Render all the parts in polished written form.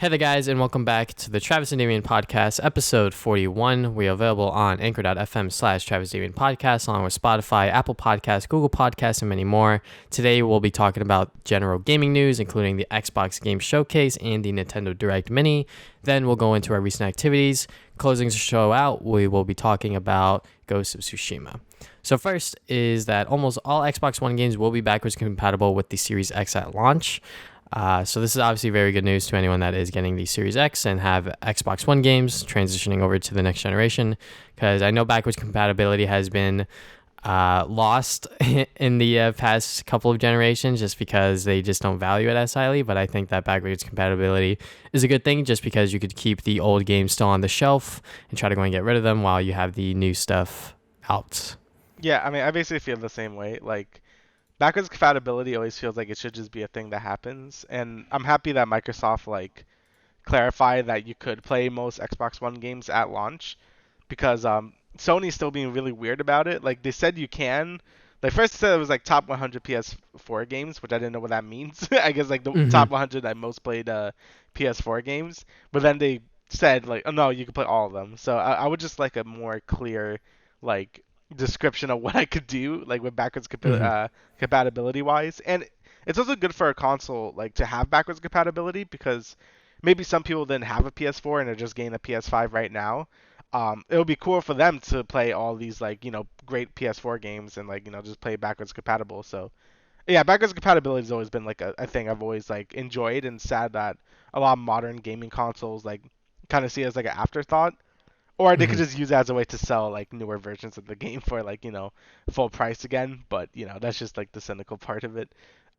Hey there, guys, and welcome back to the Travis Damian Podcast, episode 41. We are available on anchor.fm/Travis Damian Podcast, along with Spotify, Apple Podcasts, Google Podcasts, and many more. Today, we'll be talking about general gaming news, including the Xbox Game Showcase and the Nintendo Direct Mini. Then we'll go into our recent activities. Closing the show out, we will be talking about Ghost of Tsushima. So first is that almost all Xbox One games will be backwards compatible with the Series X at launch. So this is obviously very good news to anyone that is getting the Series X and have Xbox One games transitioning over to the next generation, because I know backwards compatibility has been lost in the past couple of generations just because they just don't value it as highly. But I think that backwards compatibility is a good thing, just because you could keep the old games still on the shelf and try to go and get rid of them while you have the new stuff out. Yeah, I mean, I basically feel the same way. Like, backwards compatibility always feels like it should just be a thing that happens, and I'm happy that Microsoft clarified that you could play most Xbox One games at launch, because Sony's still being really weird about it. Like, they said you can. Like, first they said it was like top 100 PS4 games, which I didn't know what that means. I guess like the top 100 that most played PS4 games, but then they said like, oh no, you can play all of them. So I would just like a more clear like description of what I could do, like with backwards compatibility wise. And it's also good for a console like to have backwards compatibility, because maybe some people didn't have a PS4 and they're just getting a PS5 right now. It would be cool for them to play all these great PS4 games and just play backwards compatible. So yeah, backwards compatibility has always been like a thing I've always like enjoyed, and sad that a lot of modern gaming consoles like kind of see it as like an afterthought. Or they could just use it as a way to sell like newer versions of the game for full price again. But that's just like the cynical part of it.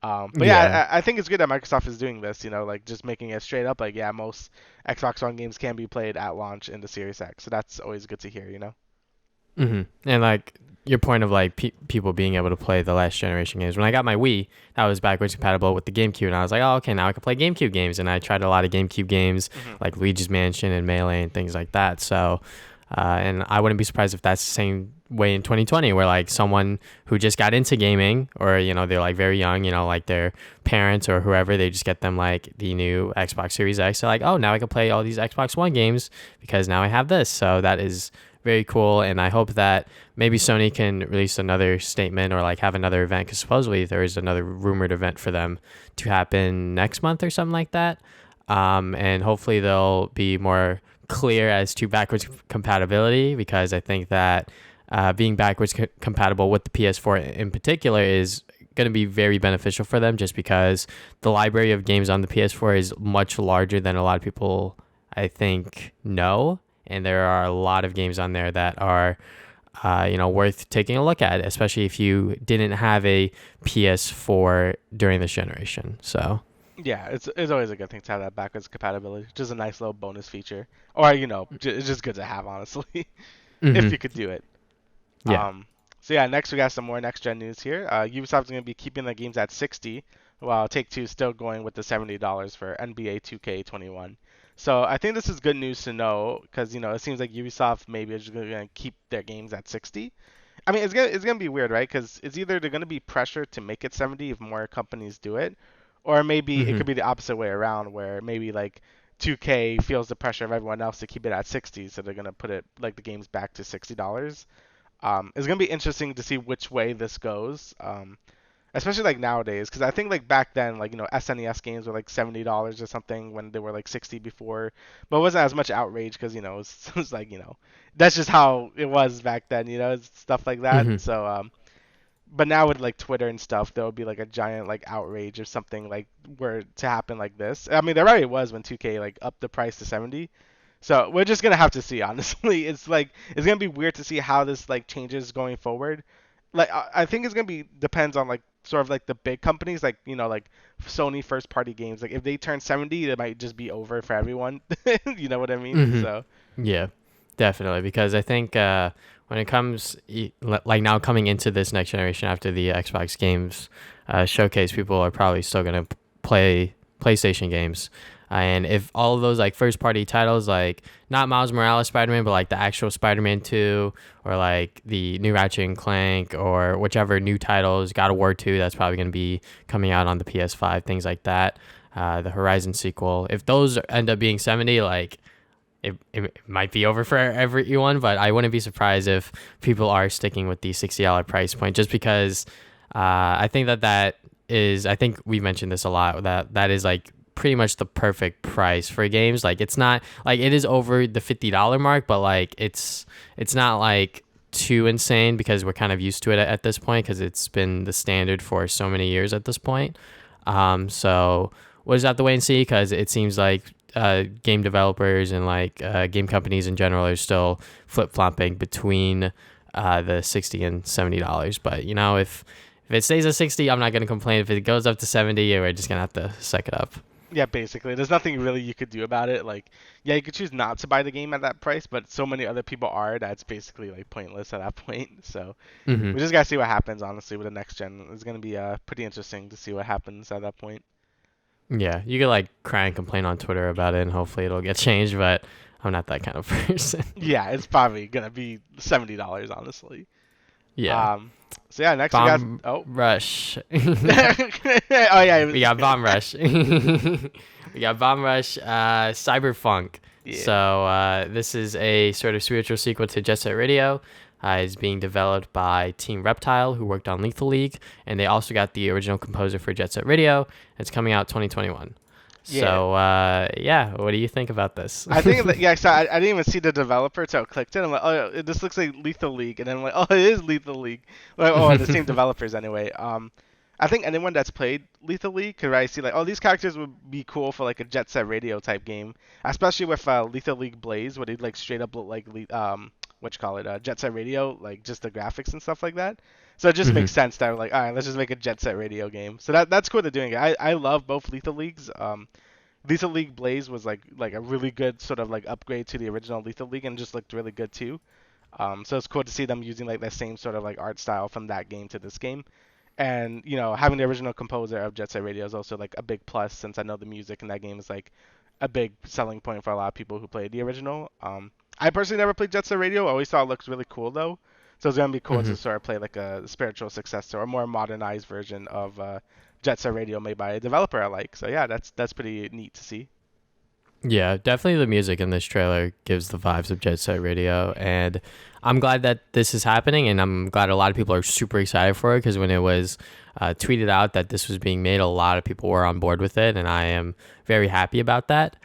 But yeah, I think it's good that Microsoft is doing this. Like just making it straight up like, yeah, most Xbox One games can be played at launch in the Series X. So that's always good to hear. And like your point of like people being able to play the last generation games. When I got my Wii, that was backwards compatible with the GameCube, and I was like, oh, okay, now I can play GameCube games. And I tried a lot of GameCube games, like Luigi's Mansion and Melee and things like that. So, and I wouldn't be surprised if that's the same way in 2020, where like someone who just got into gaming, or they're like very young, like their parents or whoever, they just get them like the new Xbox Series X. They're like, oh, now I can play all these Xbox One games because now I have this. So that is very cool, and I hope that maybe Sony can release another statement or like have another event, because supposedly there is another rumored event for them to happen next month or something like that. And hopefully they'll be more clear as to backwards compatibility, because I think that being backwards compatible with the PS4 in particular is going to be very beneficial for them, just because the library of games on the PS4 is much larger than a lot of people, I think, know. And there are a lot of games on there that are, worth taking a look at, especially if you didn't have a PS4 during this generation. So yeah, it's always a good thing to have that backwards compatibility. Just a nice little bonus feature, or it's just good to have, honestly, if you could do it. Yeah. So yeah, next we got some more next gen news here. Ubisoft's going to be keeping the games at $60, while Take-Two is still going with the $70 for NBA 2K21. So I think this is good news to know, because it seems like Ubisoft maybe is just going to keep their games at 60. I mean, it's gonna be weird, right? Because it's either they're going to be pressured to make it 70 if more companies do it, or maybe it could be the opposite way around, where maybe like 2K feels the pressure of everyone else to keep it at 60, so they're going to put it like the games back to $60. It's going to be interesting to see which way this goes. Especially like nowadays, because I think like back then, like SNES games were like $70 or something when they were like 60 before, but it wasn't as much outrage, because it was like that's just how it was back then, stuff like that. So but now with like Twitter and stuff, there would be like a giant like outrage or something like were to happen like this. I mean, there already was when 2K like upped the price to 70. So we're just gonna have to see, honestly. It's gonna be weird to see how this like changes going forward. Like I think it's gonna be depends on like sort of like the big companies, like like Sony first party games. Like if they turn 70, it might just be over for everyone. You know what I mean? So yeah, definitely, because I think when it comes like now coming into this next generation after the Xbox games showcase, people are probably still gonna play PlayStation games. And if all of those like first party titles, like not Miles Morales Spider-Man, but like the actual Spider-Man 2, or like the new Ratchet and Clank, or whichever new titles, God of War 2, that's probably going to be coming out on the PS5, things like that. the Horizon sequel. If those end up being 70, like it might be over for everyone, but I wouldn't be surprised if people are sticking with the $60 price point, just because I think that is, I think we mentioned this a lot, that is like pretty much the perfect price for games. Like it's not like it is over the $50 mark, but like it's not like too insane because we're kind of used to it at this point because it's been the standard for so many years at this point. So we'll just have to wait and see, because it seems like game developers and like game companies in general are still flip-flopping between the $60 and $70. But you know, if it stays at 60, I'm not going to complain. If it goes up to 70, we're just going to have to suck it up. Yeah, basically. There's nothing really you could do about it. Like, yeah, you could choose not to buy the game at that price, but so many other people are that's basically like pointless at that point. So Mm-hmm. we just gotta see what happens, honestly, with the next gen. It's gonna be pretty interesting to see what happens at that point. Yeah, you could like cry and complain on Twitter about it, and hopefully it'll get changed. But I'm not that kind of person. Yeah, it's probably gonna be $70, honestly. Yeah. So yeah, next Bomb we got Rush. oh yeah, We got Bomb Rush. We got Bomb Rush, Cyberpunk. Yeah. So this is a sort of spiritual sequel to Jet Set Radio. It's being developed by Team Reptile, who worked on Lethal League, and they also got the original composer for Jet Set Radio. It's coming out 2021. Yeah. So yeah, what do you think about this? I think that, yeah, so I didn't even see the developer until I clicked it. I'm like, oh, this looks like Lethal League, and then I'm like, oh, it is Lethal League. Like, oh, the same developers anyway. I think anyone that's played Lethal League could really see like, oh, these characters would be cool for like a Jet Set Radio type game, especially with Lethal League Blaze, where they like straight up look like what you call it, Jet Set Radio, like just the graphics and stuff like that. So it just makes sense that we're like, all right, let's just make a Jet Set Radio game. So that's cool they're doing it. I love both Lethal Leagues. Lethal League Blaze was like a really good sort of like upgrade to the original Lethal League and just looked really good too. So it's cool to see them using like that same sort of like art style from that game to this game. And you know, having the original composer of Jet Set Radio is also like a big plus, since I know the music in that game is like a big selling point for a lot of people who played the original. I personally never played Jet Set Radio. I always thought it looks really cool though. So it's gonna be cool to sort of play like a spiritual successor or more modernized version of Jet Set Radio made by a developer I like. So yeah, that's pretty neat to see. Yeah, definitely the music in this trailer gives the vibes of Jet Set Radio, and I'm glad that this is happening, and I'm glad a lot of people are super excited for it, because when it was tweeted out that this was being made, a lot of people were on board with it, and I am very happy about that.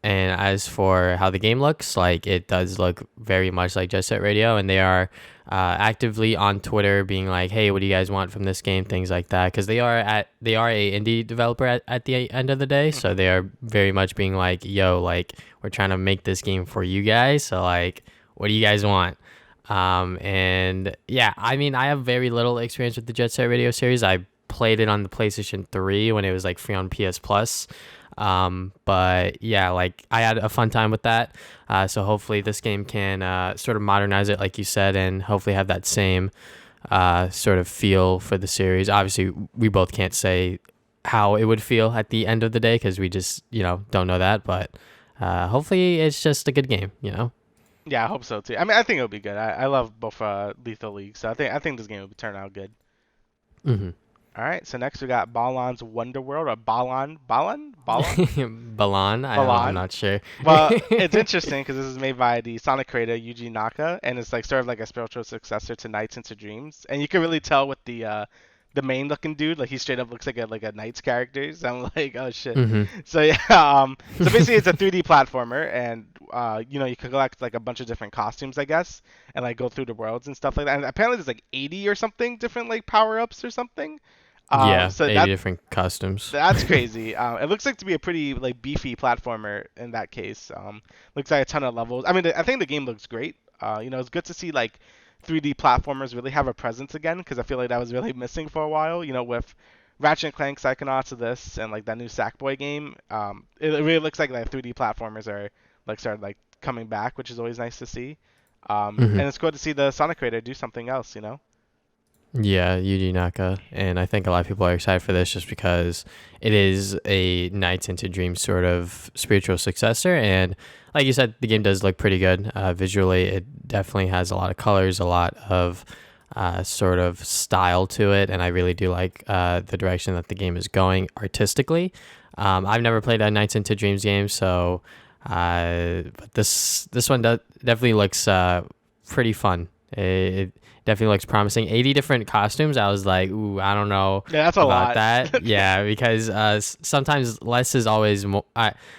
And as for how the game looks, like it does look very much like Jet Set Radio, and they are actively on Twitter being like, "Hey, what do you guys want from this game?" Things like that, because they are a indie developer at the end of the day, so they are very much being like, "Yo, like we're trying to make this game for you guys, so like, what do you guys want?" And yeah, I mean, I have very little experience with the Jet Set Radio series. I played it on the PlayStation 3 when it was like free on PS Plus. But yeah, like I had a fun time with that. So hopefully this game can sort of modernize it, like you said, and hopefully have that same sort of feel for the series. Obviously, we both can't say how it would feel at the end of the day, because we just, don't know that. But hopefully it's just a good game, Yeah, I hope so too. I mean, I think it'll be good. I love both Lethal League, so I think this game will turn out good. Mm-hmm. All right, so next we got Balan's Wonderworld, or Balan? Balan? I'm not sure. Well, it's interesting because this is made by the Sonic creator Yuji Naka, and it's like sort of like a spiritual successor to Nights into Dreams, and you can really tell with the main looking dude, like he straight up looks like a Nights character. So I'm like, oh shit. Mm-hmm. So yeah, so basically it's a 3D platformer, and you can collect like a bunch of different costumes, I guess, and like go through the worlds and stuff like that. And apparently there's like 80 or something different like power ups or something. Yeah, so 80 different costumes. That's crazy. It looks like to be a pretty like beefy platformer in that case. Looks like a ton of levels. I mean, I think the game looks great. It's good to see like 3D platformers really have a presence again, because I feel like that was really missing for a while. With Ratchet and Clank Psychonauts of this and like that new Sackboy game, it really looks like 3D platformers are like started like coming back, which is always nice to see. And it's cool to see the Sonic creator do something else. Yeah, Yuji Naka, and I think a lot of people are excited for this just because it is a Nights into Dreams sort of spiritual successor, and like you said, the game does look pretty good visually. It definitely has a lot of colors, a lot of sort of style to it, and I really do like the direction that the game is going artistically. I've never played a Nights into Dreams game, so but this one definitely looks pretty fun. It definitely looks promising. 80 different costumes. I was like, ooh, I don't know Yeah, that's a about lot. that. Yeah, because sometimes less is always more.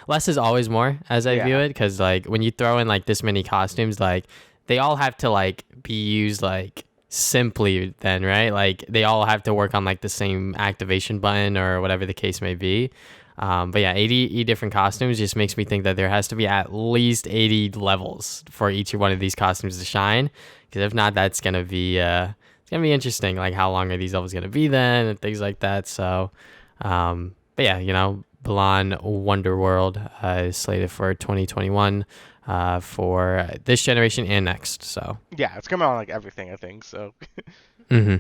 Less is always more, as I view Yeah. it. Because like when you throw in like this many costumes, like they all have to like be used like simply. Then right, like they all have to work on like the same activation button or whatever the case may be. But yeah, 80 different costumes just makes me think that there has to be at least 80 levels for each one of these costumes to shine. Because if not, that's gonna be it's gonna be interesting. Like how long are these levels gonna be then, and things like that. So, but yeah, Balan Wonderworld is slated for 2021 for this generation and next. So. Yeah, it's coming on like everything, I think. So. Mm-hmm.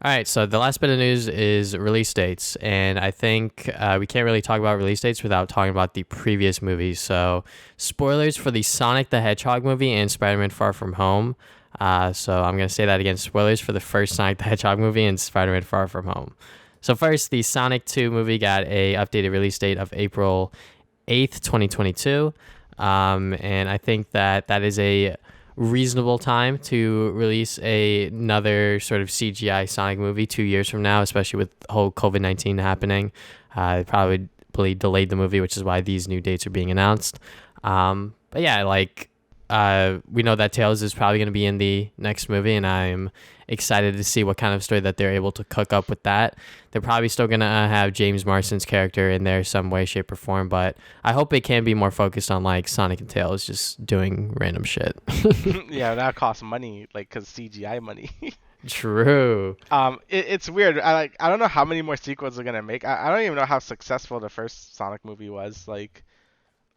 All right, so the last bit of news is release dates, and I think we can't really talk about release dates without talking about the previous movies. So, spoilers for the Sonic the Hedgehog movie and Spider-Man Far From Home. So I'm gonna say that again: spoilers for the first Sonic the Hedgehog movie and Spider-Man Far From Home. So first, the Sonic 2 movie got a updated release date of April 8th, 2022, and I think that is a reasonable time to release another sort of CGI Sonic movie 2 years from now, especially with the whole COVID-19 happening. It probably delayed the movie, which is why these new dates are being announced. But yeah, like we know that Tails is probably going to be in the next movie, and I'm excited to see what kind of story that they're able to cook up with that. They're probably still going to have James Marsden's character in there some way, shape, or form, but I hope it can be more focused on like Sonic and Tails just doing random shit. Yeah, that costs money, like, cause CGI money. True. It's weird. I don't know how many more sequels they're gonna make. I don't even know how successful the first Sonic movie was. Like,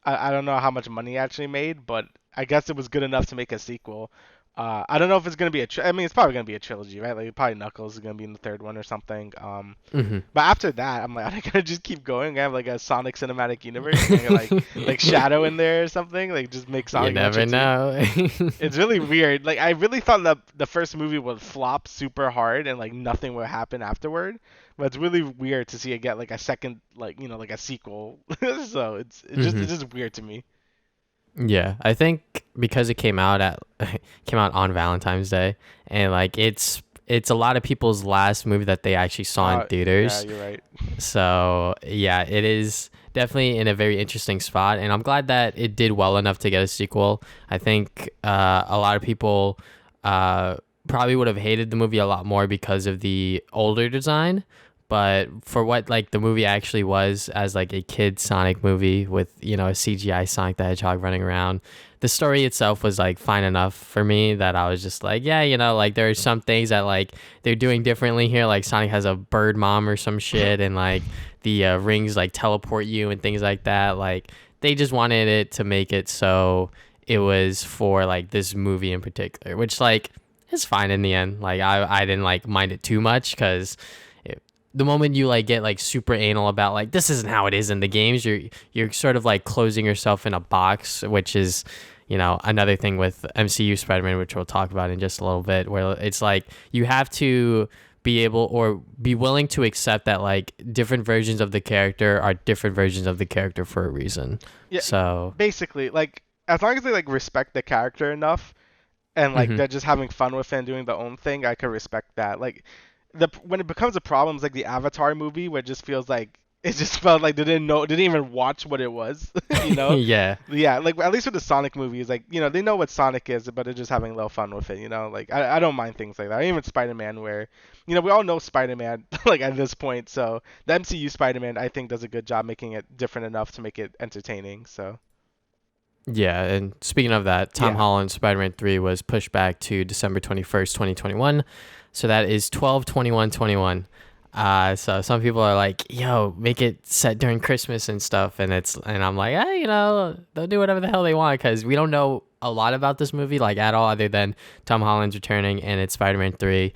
I don't know how much money it actually made, but I guess it was good enough to make a sequel. I don't know if it's gonna be I mean, it's probably gonna be a trilogy, right? Like, probably Knuckles is gonna be in the third one or something. Hmm. But after that, I'm like, are they gonna just keep going? I have like a Sonic cinematic universe, and like Shadow in there or something. Like, just make You Sonic never Adventure 2. know. It's really weird. Like, I really thought that the first movie would flop super hard and like nothing would happen afterward. But it's really weird to see it get like a second, like, like a sequel. So Hmm. it's just weird to me. Yeah, I think because it came out came out on Valentine's Day, and like it's a lot of people's last movie that they actually saw in Yeah, theaters. you're right. So yeah, it is definitely in a very interesting spot, and I'm glad that it did well enough to get a sequel. I think a lot of people probably would have hated the movie a lot more because of the older design. But for what like the movie actually was as like a kid Sonic movie with a CGI Sonic the Hedgehog running around, the story itself was like fine enough for me that I was just like, yeah, like there are some things that like they're doing differently here. Like Sonic has a bird mom or some shit, and like the rings like teleport you and things like that. Like they just wanted it to make it so it was for like this movie in particular, which like is fine in the end. Like I didn't like mind it too much because the moment you like get like super anal about like this isn't how it is in the games, you're sort of like closing yourself in a box, which is another thing with MCU Spider-Man, which we'll talk about in just a little bit, where it's like you have to be able or be willing to accept that like different versions of the character are different versions of the character for a reason. Yeah, So basically, like, as long as they like respect the character enough and like mhm. they're just having fun with it and doing their own thing, I could respect that. Like, when it becomes a problem, it's like the Avatar movie, where it just feels like it just felt like they didn't even watch what it was, you know? Yeah. Yeah, like at least with the Sonic movies, like they know what Sonic is, but they're just having a little fun with it, Like I don't mind things like that. Even Spider-Man, where we all know Spider-Man like at this point, so the MCU Spider-Man I think does a good job making it different enough to make it entertaining. So Yeah, and speaking of that, Tom yeah. Holland's Spider-Man 3 was pushed back to December 21st, 2021. So that is 12/21/21. So some people are like, "Yo, make it set during Christmas and stuff," and I'm like, they'll do whatever the hell they want because we don't know a lot about this movie like at all, other than Tom Holland's returning and it's Spider-Man 3.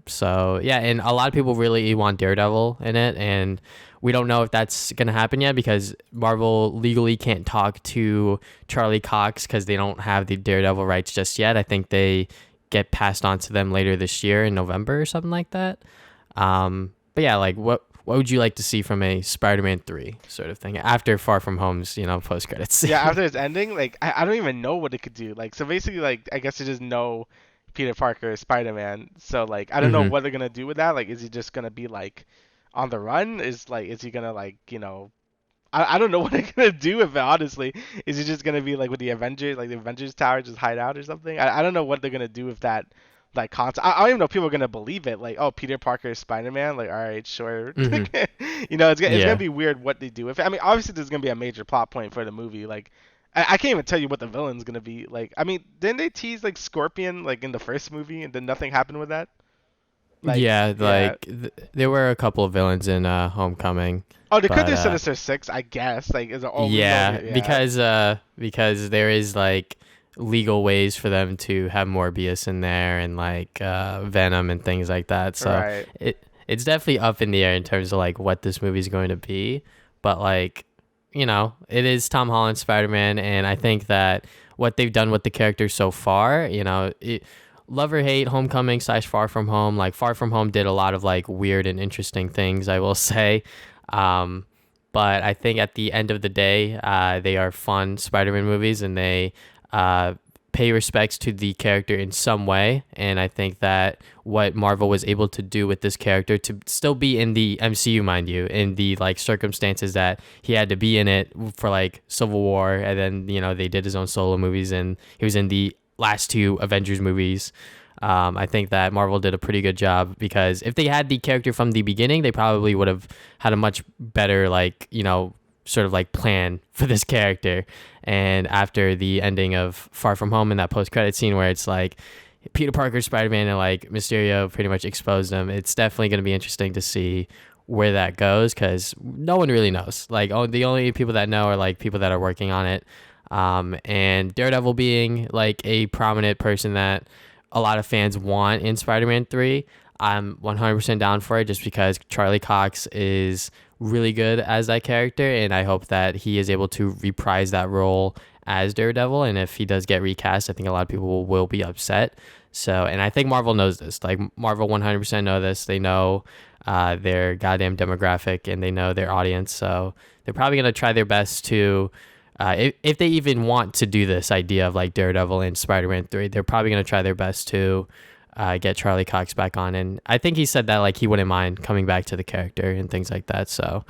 So yeah, and a lot of people really want Daredevil in it, and we don't know if that's gonna happen yet because Marvel legally can't talk to Charlie Cox because they don't have the Daredevil rights just yet. I think they get passed on to them later this year in November or something like that. But yeah, like what would you like to see from a Spider-Man 3 sort of thing after Far From Home's, post credits? Yeah, after its ending, like I don't even know what it could do. Like so basically, like I guess you just know Peter Parker is Spider-Man. So like I don't know Hmm. what they're gonna do with that. Like is he just gonna be like on the run? Is he gonna like I don't know what they're gonna do with it, honestly. Is he just gonna be like with the Avengers, like the Avengers Tower, just hide out or something? I don't know what they're gonna do with that, like concept. I don't even know if people are gonna believe it. Like, oh, Peter Parker is Spider-Man. Like, all right, sure. Hmm. It's gonna Yeah. be weird what they do with it. I mean, obviously there's gonna be a major plot point for the movie. Like, I can't even tell you what the villain's gonna be. Like, I mean, didn't they tease like Scorpion like in the first movie, and then nothing happened with that? Like, Yeah, yeah. like there were a couple of villains in Homecoming, Oh, they could but do Sinister Six, I guess. Like, is it always yeah, only? Yeah. because there is like legal ways for them to have Morbius in there and like Venom and things like that. So Right. it's definitely up in the air in terms of like what this movie is going to be. But like, it is Tom Holland's Spider-Man, and I think that what they've done with the character so far, love or hate Homecoming / Far From Home, like Far From Home did a lot of like weird and interesting things, I will say. Um, but I think at the end of the day, they are fun Spider-Man movies, and they uh, pay respects to the character in some way. And I think that what Marvel was able to do with this character to still be in the MCU, mind you, in the like circumstances that he had to be in it for like Civil War, and then they did his own solo movies, and he was in the last two Avengers movies. I think that Marvel did a pretty good job, because if they had the character from the beginning, they probably would have had a much better, like, sort of like plan for this character. And after the ending of Far From Home and that post-credit scene where it's like Peter Parker, Spider-Man, and like Mysterio pretty much exposed them, it's definitely going to be interesting to see where that goes, because no one really knows. Like, the only people that know are like people that are working on it. And Daredevil being like a prominent person that a lot of fans want in Spider-Man 3, I'm 100% down for it, just because Charlie Cox is really good as that character, and I hope that he is able to reprise that role as Daredevil. And if he does get recast, I think a lot of people will be upset. So, and I think Marvel knows this. Like, Marvel 100% know this. They know their goddamn demographic, and they know their audience. So they're probably going to try their best to if they even want to do this idea of like Daredevil and Spider-Man 3, they're probably going to try their best to get Charlie Cox back on. And I think he said that like he wouldn't mind coming back to the character and things like that. So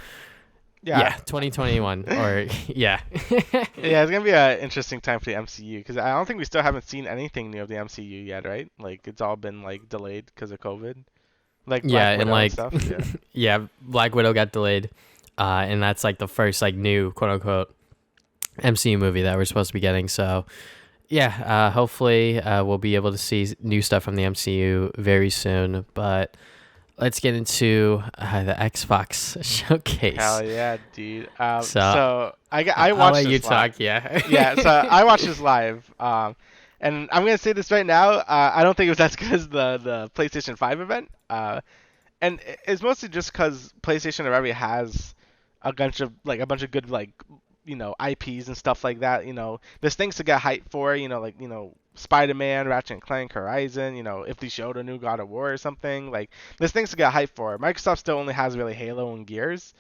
Yeah. 2021 or yeah. Yeah, it's gonna be an interesting time for the MCU, because I don't think we still haven't seen anything new of the MCU yet, right? Like it's all been like delayed because of COVID, like Yeah, Black and Widow and like stuff. Yeah. yeah, Black Widow got delayed. And that's like the first like new quote unquote MCU movie that we're supposed to be getting. So yeah, hopefully we'll be able to see new stuff from the MCU very soon. But let's get into the Xbox showcase. Hell yeah, dude. So So I I'll watched let you this live. talk. Yeah. Yeah, so I watched this live. And I'm gonna say this right now. I don't think it was as good as the PlayStation 5 event. And it's mostly just because PlayStation already has a bunch of good IPs and stuff like that. There's things to get hyped for. Spider-Man, Ratchet and Clank, Horizon. If they showed a new God of War or something, like there's things to get hyped for. Microsoft still only has really Halo and Gears.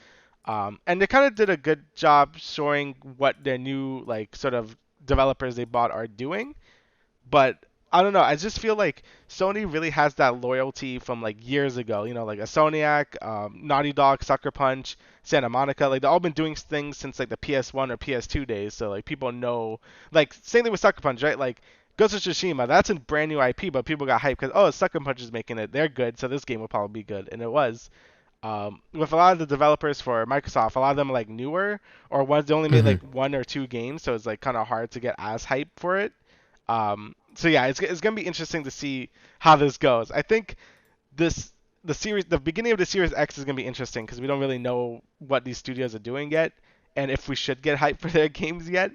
And they kind of did a good job showing what their new like sort of developers they bought are doing. But I don't know. I just feel like Sony really has that loyalty from like years ago. Like a Soniac, Naughty Dog, Sucker Punch, Santa Monica. Like they've all been doing things since like the PS1 or PS2 days. So like people know. Like same thing with Sucker Punch, right? Like Ghost of Tsushima. That's a brand new IP, but people got hyped because Sucker Punch is making it. They're good, so this game will probably be good, and it was. With a lot of the developers for Microsoft, a lot of them are like newer or ones they only made Hmm. like one or two games, so it's like kind of hard to get as hyped for it. So yeah, it's gonna be interesting to see how this goes. I think this the beginning of the Series X is gonna be interesting because we don't really know what these studios are doing yet, and if we should get hyped for their games yet.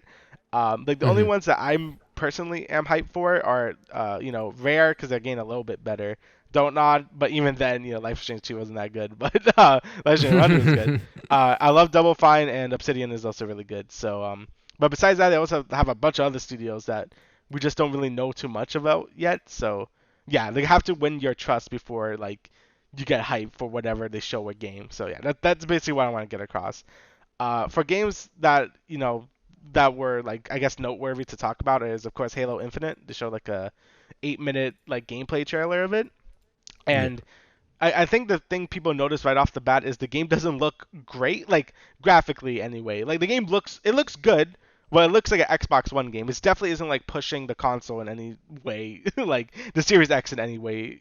Like the only Hmm. ones that I'm personally am hyped for are Rare because they're getting a little bit better. Don't Nod, but even then, Life is Strange 2 wasn't that good, but Life is Strange 1 was good. I love Double Fine, and Obsidian is also really good. So but besides that, they also have a bunch of other studios that we just don't really know too much about yet. So yeah, they have to win your trust before like you get hyped for whatever they show a game. So yeah, that's basically what I want to get across. For games that that were like I guess noteworthy to talk about is of course Halo Infinite. They showed like a 8 minute like gameplay trailer of it, Yeah. and I think the thing people notice right off the bat is the game doesn't look great, like graphically anyway. Like the game looks good. Well, it looks like an Xbox One game. It definitely isn't like pushing the console in any way, like the Series X in any way.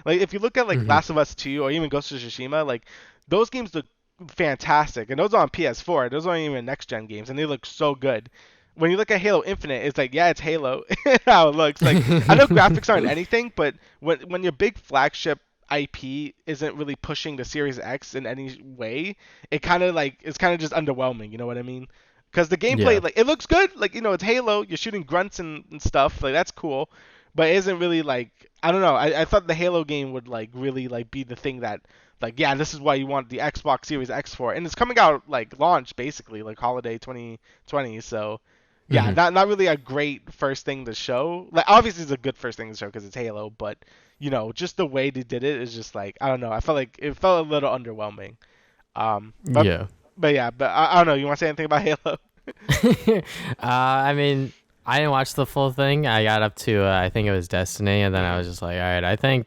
Like if you look at like Hmm. Last of Us 2 or even Ghost of Tsushima, like those games look fantastic, and those are on PS4. Those aren't even next gen games, and they look so good. When you look at Halo Infinite, it's like yeah, it's Halo how it looks. Like I know graphics aren't anything, but when your big flagship IP isn't really pushing the Series X in any way, it's kind of just underwhelming. You know what I mean? Because the Yeah. gameplay, like, it looks good. Like, it's Halo. You're shooting grunts and stuff. Like, that's cool. But it isn't really like I don't know. I thought the Halo game would like really like be the thing that like yeah, this is why you want the Xbox Series X for, and it's coming out like launch basically like holiday 2020. So yeah, Hmm. not really a great first thing to show. Like obviously it's a good first thing to show because it's Halo, but just the way they did it is just like I don't know. I felt like it felt a little underwhelming. Um, but Yeah. but yeah, but I don't know. You want to say anything about Halo? I mean, I didn't watch the full thing. I got up to I think it was Destiny, and then I Hmm. was just like, all right, I think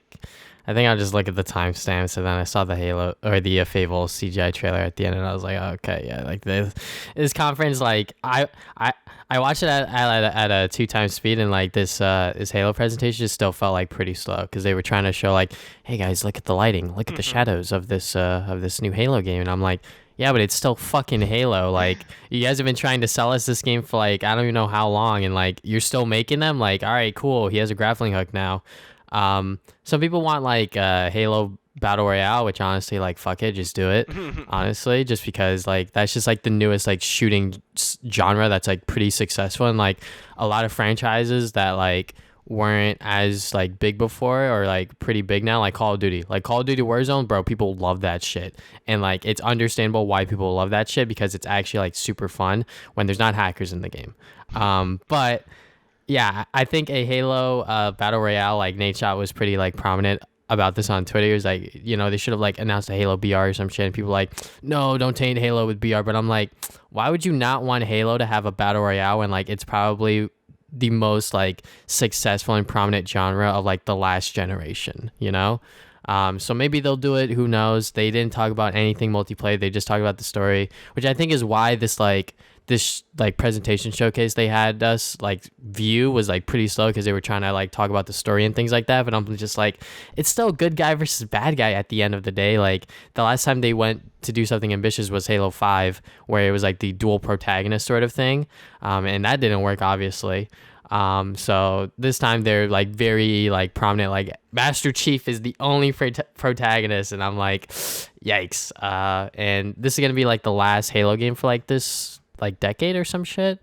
I'll just look at the timestamps, and then I saw the Halo or the Fable CGI trailer at the end, and I was like, oh, okay, yeah, like this conference, like I watched it at a 2 times speed, and like this Halo presentation just still felt like pretty slow because they were trying to show like, hey guys, look at the lighting, look at the Hmm. shadows of this new Halo game, and I'm like. Yeah, but it's still fucking Halo. Like, you guys have been trying to sell us this game for like I don't even know how long, and like you're still making them. Like, all right, cool. He has a grappling hook now. Some people want like Halo Battle Royale, which honestly, like, fuck it, just do it. Honestly, just because like that's just like the newest like shooting genre that's like pretty successful, and like a lot of franchises that like weren't as like big before or like pretty big now, like Call of Duty. Like Call of Duty Warzone, bro, people love that shit. And like it's understandable why people love that shit because it's actually like super fun when there's not hackers in the game. But yeah, I think a Halo battle royale, like Nate Shot was pretty like prominent about this on Twitter. He was like, they should have like announced a Halo BR or some shit. And people were like, no, don't taint Halo with BR. But I'm like, why would you not want Halo to have a battle royale when like it's probably the most like successful and prominent genre of like the last generation, you know? So maybe they'll do it. Who knows? They didn't talk about anything multiplayer. They just talked about the story, which I think is why this presentation showcase they had us like view was like pretty slow because they were trying to like talk about the story and things like that. But I'm just like, it's still good guy versus bad guy at the end of the day. Like the last time they went to do something ambitious was Halo 5, where it was like the dual protagonist sort of thing, and that didn't work obviously. So this time they're like very like prominent, like Master Chief is the only protagonist, and I'm like, yikes. And this is gonna be like the last Halo game for like this like decade or some shit,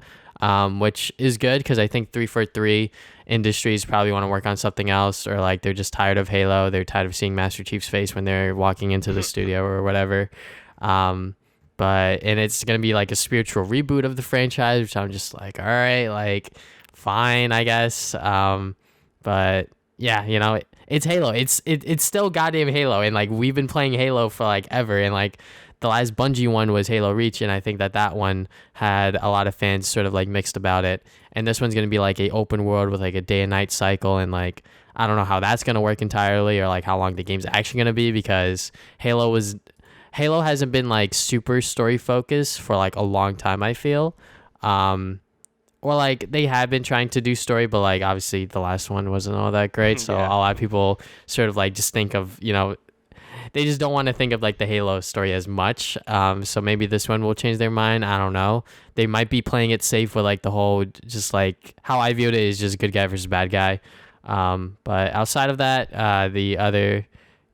which is good because I think 343 Industries probably want to work on something else, or like they're just tired of Halo. They're tired of seeing Master Chief's face when they're walking into the studio or whatever. Um, and it's gonna be like a spiritual reboot of the franchise, which I'm just like, all right, like fine, I guess. But yeah, it's Halo. It's still goddamn Halo, and like we've been playing Halo for like ever, and like the last Bungie one was Halo Reach, and I think that one had a lot of fans sort of like mixed about it. And this one's gonna be like a open world with like a day and night cycle, and like I don't know how that's gonna work entirely, or like how long the game's actually gonna be because Halo hasn't been like super story focused for like a long time, I feel. Or like they have been trying to do story, but like obviously the last one wasn't all that great. So Yeah. a lot of people sort of like just think of, they just don't want to think of like the Halo story as much. So maybe this one will change their mind. I don't know. They might be playing it safe with like the whole, just like how I viewed it is just good guy versus bad guy. But outside of that, the other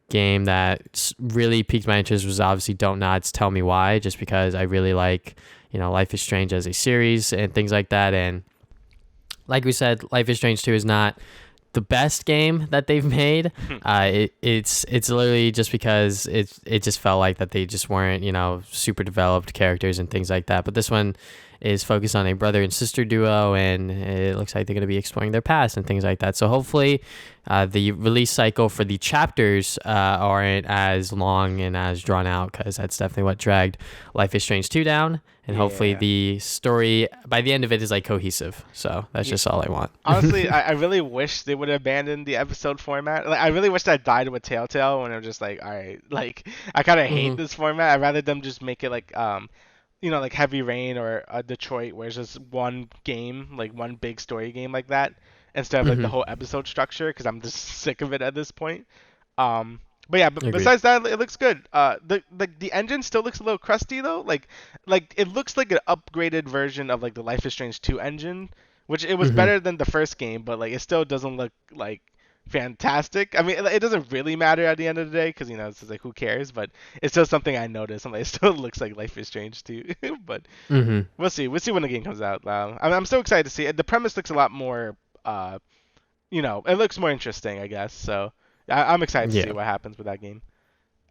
game that really piqued my interest was obviously Don't Nods Tell Me Why, just because I really like, Life is Strange as a series and things like that. And like we said, Life is Strange 2 is not the best game that they've made. It's literally just because it just felt like that they just weren't, super developed characters and things like that. But this one is focused on a brother and sister duo, and it looks like they're going to be exploring their past and things like that. So hopefully the release cycle for the chapters aren't as long and as drawn out, because that's definitely what dragged Life is Strange 2 down. And hopefully the story by the end of it is like cohesive. So that's just all I want. Honestly, I really wish they would have abandoned the episode format. Like, I really wish that died with Telltale when they're just like, all right, like I kind of hate this format. I'd rather them just make it like like Heavy Rain or Detroit, where it's just one game, like one big story game like that, instead of like the whole episode structure, because I'm just sick of it at this point. But yeah, besides that, it looks good. The engine still looks a little crusty though. Like it looks like an upgraded version of like the Life is Strange 2 engine, which it was better than the first game, but like it still doesn't look like fantastic. I mean, it doesn't really matter at the end of the day, because it's just like, who cares? But it's still something I noticed. I'm like, it still looks like Life is Strange 2. But we'll see. We'll see when the game comes out. I'm so excited to see it. The premise looks a lot more. It looks more interesting, I guess. So. I'm excited to see what happens with that game.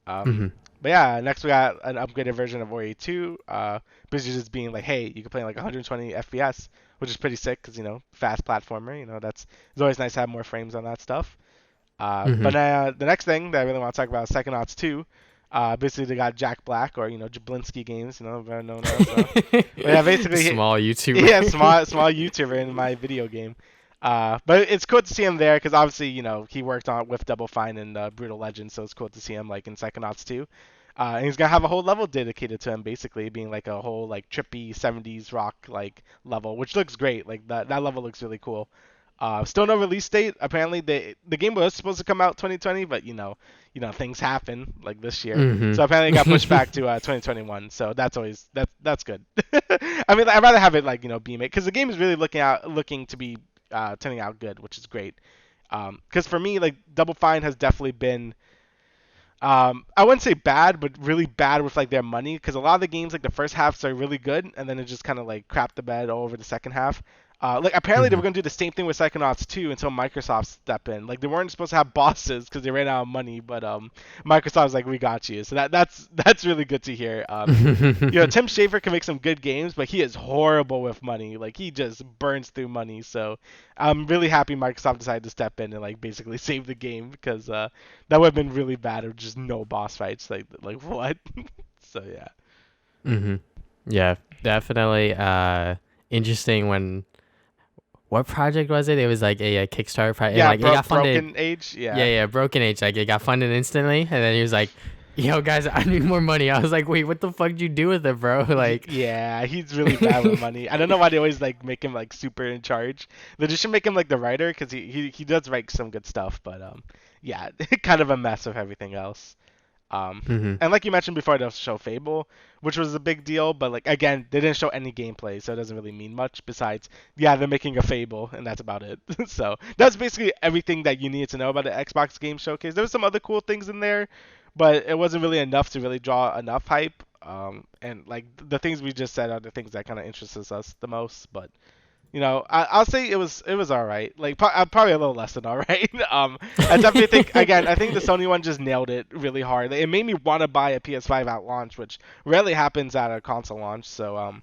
But yeah, next we got an upgraded version of Ori 2. Basically just being like, hey, you can play like 120 FPS, which is pretty sick because, fast platformer. It's always nice to have more frames on that stuff. But the next thing that I really want to talk about is Psychonauts 2. Basically they got Jack Black, or, Jablinski Games, better known as. But yeah, basically. Small YouTuber. Yeah, small YouTuber in my video game. But it's cool to see him there because obviously, he worked on with Double Fine and Brutal Legend, so it's cool to see him like in Psychonauts 2. And he's gonna have a whole level dedicated to him, basically being like a whole like trippy 70s rock like level, which looks great. Like that level looks really cool. Still no release date. Apparently the game was supposed to come out 2020, but things happen like this year. So apparently it got pushed back to 2021. So that's good. I mean, I'd rather have it like be made, because the game is really looking to be turning out good, which is great. Because for me, like, Double Fine has definitely been, I wouldn't say bad, but really bad with like their money. Because a lot of the games, like the first halves are really good, and then it just kind of like crap the bed all over the second half. Like apparently they were gonna do the same thing with Psychonauts 2 until Microsoft stepped in. Like they weren't supposed to have bosses because they ran out of money, but Microsoft was like, we got you. So that's really good to hear. Tim Schafer can make some good games, but he is horrible with money. Like he just burns through money. So I'm really happy Microsoft decided to step in and like basically save the game, because that would have been really bad if just no boss fights. Like what? So yeah. Yeah, definitely. Interesting when. What project was it? It was like a Kickstarter project. Yeah, like, it got funded. Broken Age. Yeah, Broken Age. Like it got funded instantly, and then he was like, "Yo, guys, I need more money." I was like, "Wait, what the fuck did you do with it, bro?" Like, yeah, he's really bad with money. I don't know why they always like make him like super in charge. They just should make him like the writer, because he does write some good stuff, but yeah, kind of a mess with everything else. And like you mentioned before, they'll show Fable, which was a big deal, but like again, they didn't show any gameplay, so it doesn't really mean much besides, yeah, they're making a Fable, and that's about it. So that's basically everything that you needed to know about the Xbox Game Showcase. There was some other cool things in there, but it wasn't really enough to really draw enough hype. And like the things we just said are the things that kind of interests us the most, but. I'll say it was all right. Like probably a little less than all right. I definitely think I think the Sony one just nailed it really hard. It made me want to buy a PS5 at launch, which rarely happens at a console launch. So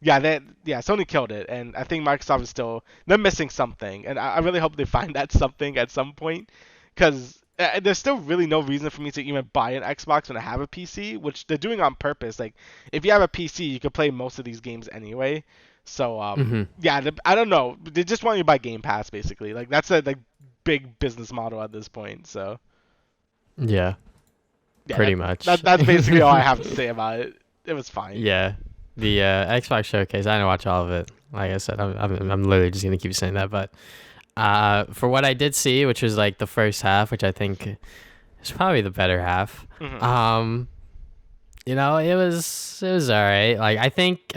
Sony killed it, and I think Microsoft is they're missing something, and I really hope they find that something at some point, because there's still really no reason for me to even buy an Xbox when I have a PC, which they're doing on purpose. Like if you have a PC, you can play most of these games anyway. So I don't know. They just want you to buy Game Pass, basically. Like that's a big business model at this point. So yeah, pretty much. That's basically all I have to say about it. It was fine. Yeah, the Xbox Showcase. I didn't watch all of it. Like I said, I'm literally just gonna keep saying that. But for what I did see, which was like the first half, which I think is probably the better half. It was all right. Like I think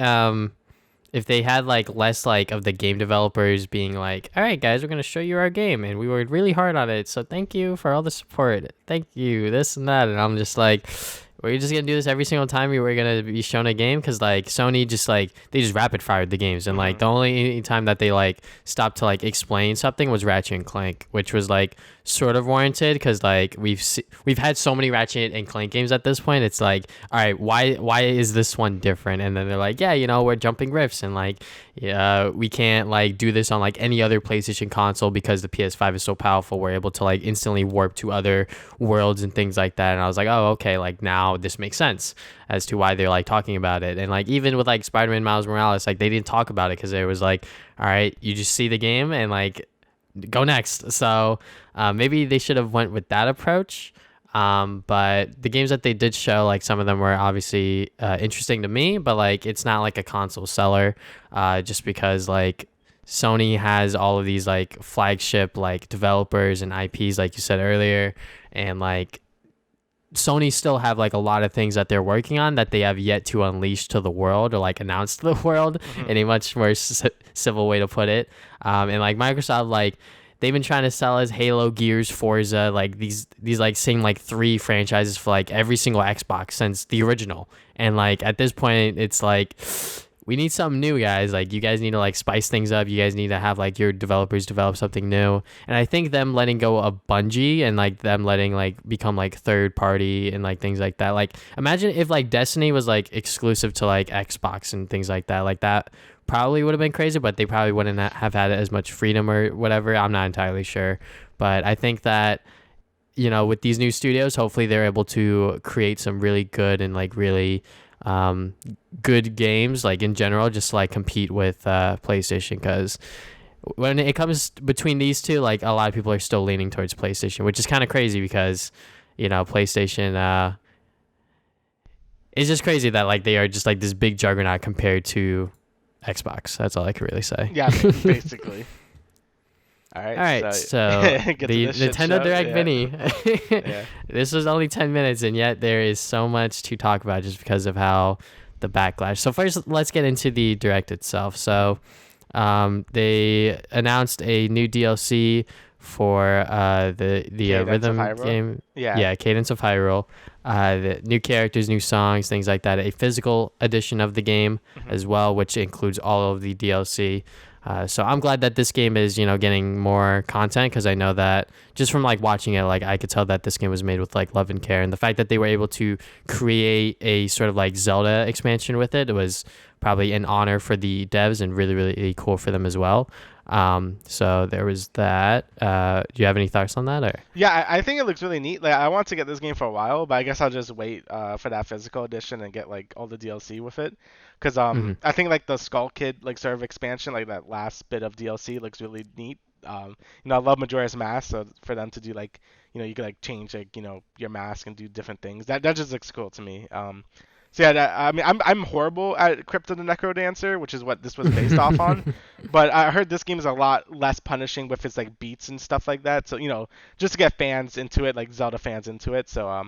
if they had like less like of the game developers being like, all right guys, we're gonna show you our game and we worked really hard on it, so thank you for all the support, thank you, this and that, and I'm just like, we're just gonna do this every single time we were gonna be shown a game, because like Sony just like they just rapid fired the games, and like the only time that they like stopped to like explain something was Ratchet and Clank, which was like sort of warranted because like we've had so many Ratchet and Clank games at this point. It's like, all right, why is this one different? And then they're like, yeah, we're jumping rifts and like, yeah, we can't like do this on like any other PlayStation console because the PS5 is so powerful. We're able to like instantly warp to other worlds and things like that. And I was like, oh, okay, like now this makes sense as to why they're like talking about it. And like even with like Spider-Man Miles Morales, like they didn't talk about it because it was like, all right, you just see the game and like go next. So maybe they should have went with that approach. But the games that they did show, like some of them were obviously interesting to me, but like it's not like a console seller, just because like Sony has all of these like flagship like developers and IPs, like you said earlier, and like Sony still have like a lot of things that they're working on that they have yet to unleash to the world or like announce to the world in a much more civil way to put it. And like Microsoft, like they've been trying to sell us Halo, Gears, Forza, like these like same like 3 franchises for like every single Xbox since the original. And like at this point, it's like we need something new, guys. Like you guys need to like spice things up. You guys need to have like your developers develop something new. And I think them letting go of Bungie and like them letting like become like third party and like things like that. Like imagine if like Destiny was like exclusive to like Xbox and things like that. Like that probably would have been crazy, but they probably wouldn't have had as much freedom or whatever. I'm not entirely sure. But I think that, with these new studios, hopefully they're able to create some really good and like really good games like in general, just to, like compete with PlayStation, because when it comes between these two, like a lot of people are still leaning towards PlayStation, which is kind of crazy because PlayStation it's just crazy that like they are just like this big juggernaut compared to Xbox. That's all I can really say. Yeah, basically. All right, so the Nintendo Direct Mini. Yeah. This was only 10 minutes, and yet there is so much to talk about just because of how the backlash. So first, let's get into the Direct itself. So they announced a new DLC for the rhythm game. Yeah, Cadence of Hyrule. The new characters, new songs, things like that. A physical edition of the game as well, which includes all of the DLC. So I'm glad that this game is, getting more content, because I know that just from like watching it, like I could tell that this game was made with like love and care, and the fact that they were able to create a sort of like Zelda expansion with it was probably an honor for the devs and really, really cool for them as well. So there was that. Do you have any thoughts on that? Or? Yeah, I think it looks really neat. Like I want to get this game for a while, but I guess I'll just wait for that physical edition and get like all the DLC with it. Because I think like the Skull Kid like sort of expansion, like that last bit of DLC looks really neat. I love Majora's Mask, so for them to do like, you could like change like, your mask and do different things. That just looks cool to me. So yeah, I mean, I'm horrible at Crypto the Necrodancer, which is what this was based off on. But I heard this game is a lot less punishing with its like beats and stuff like that. So just to get fans into it, like Zelda fans into it. So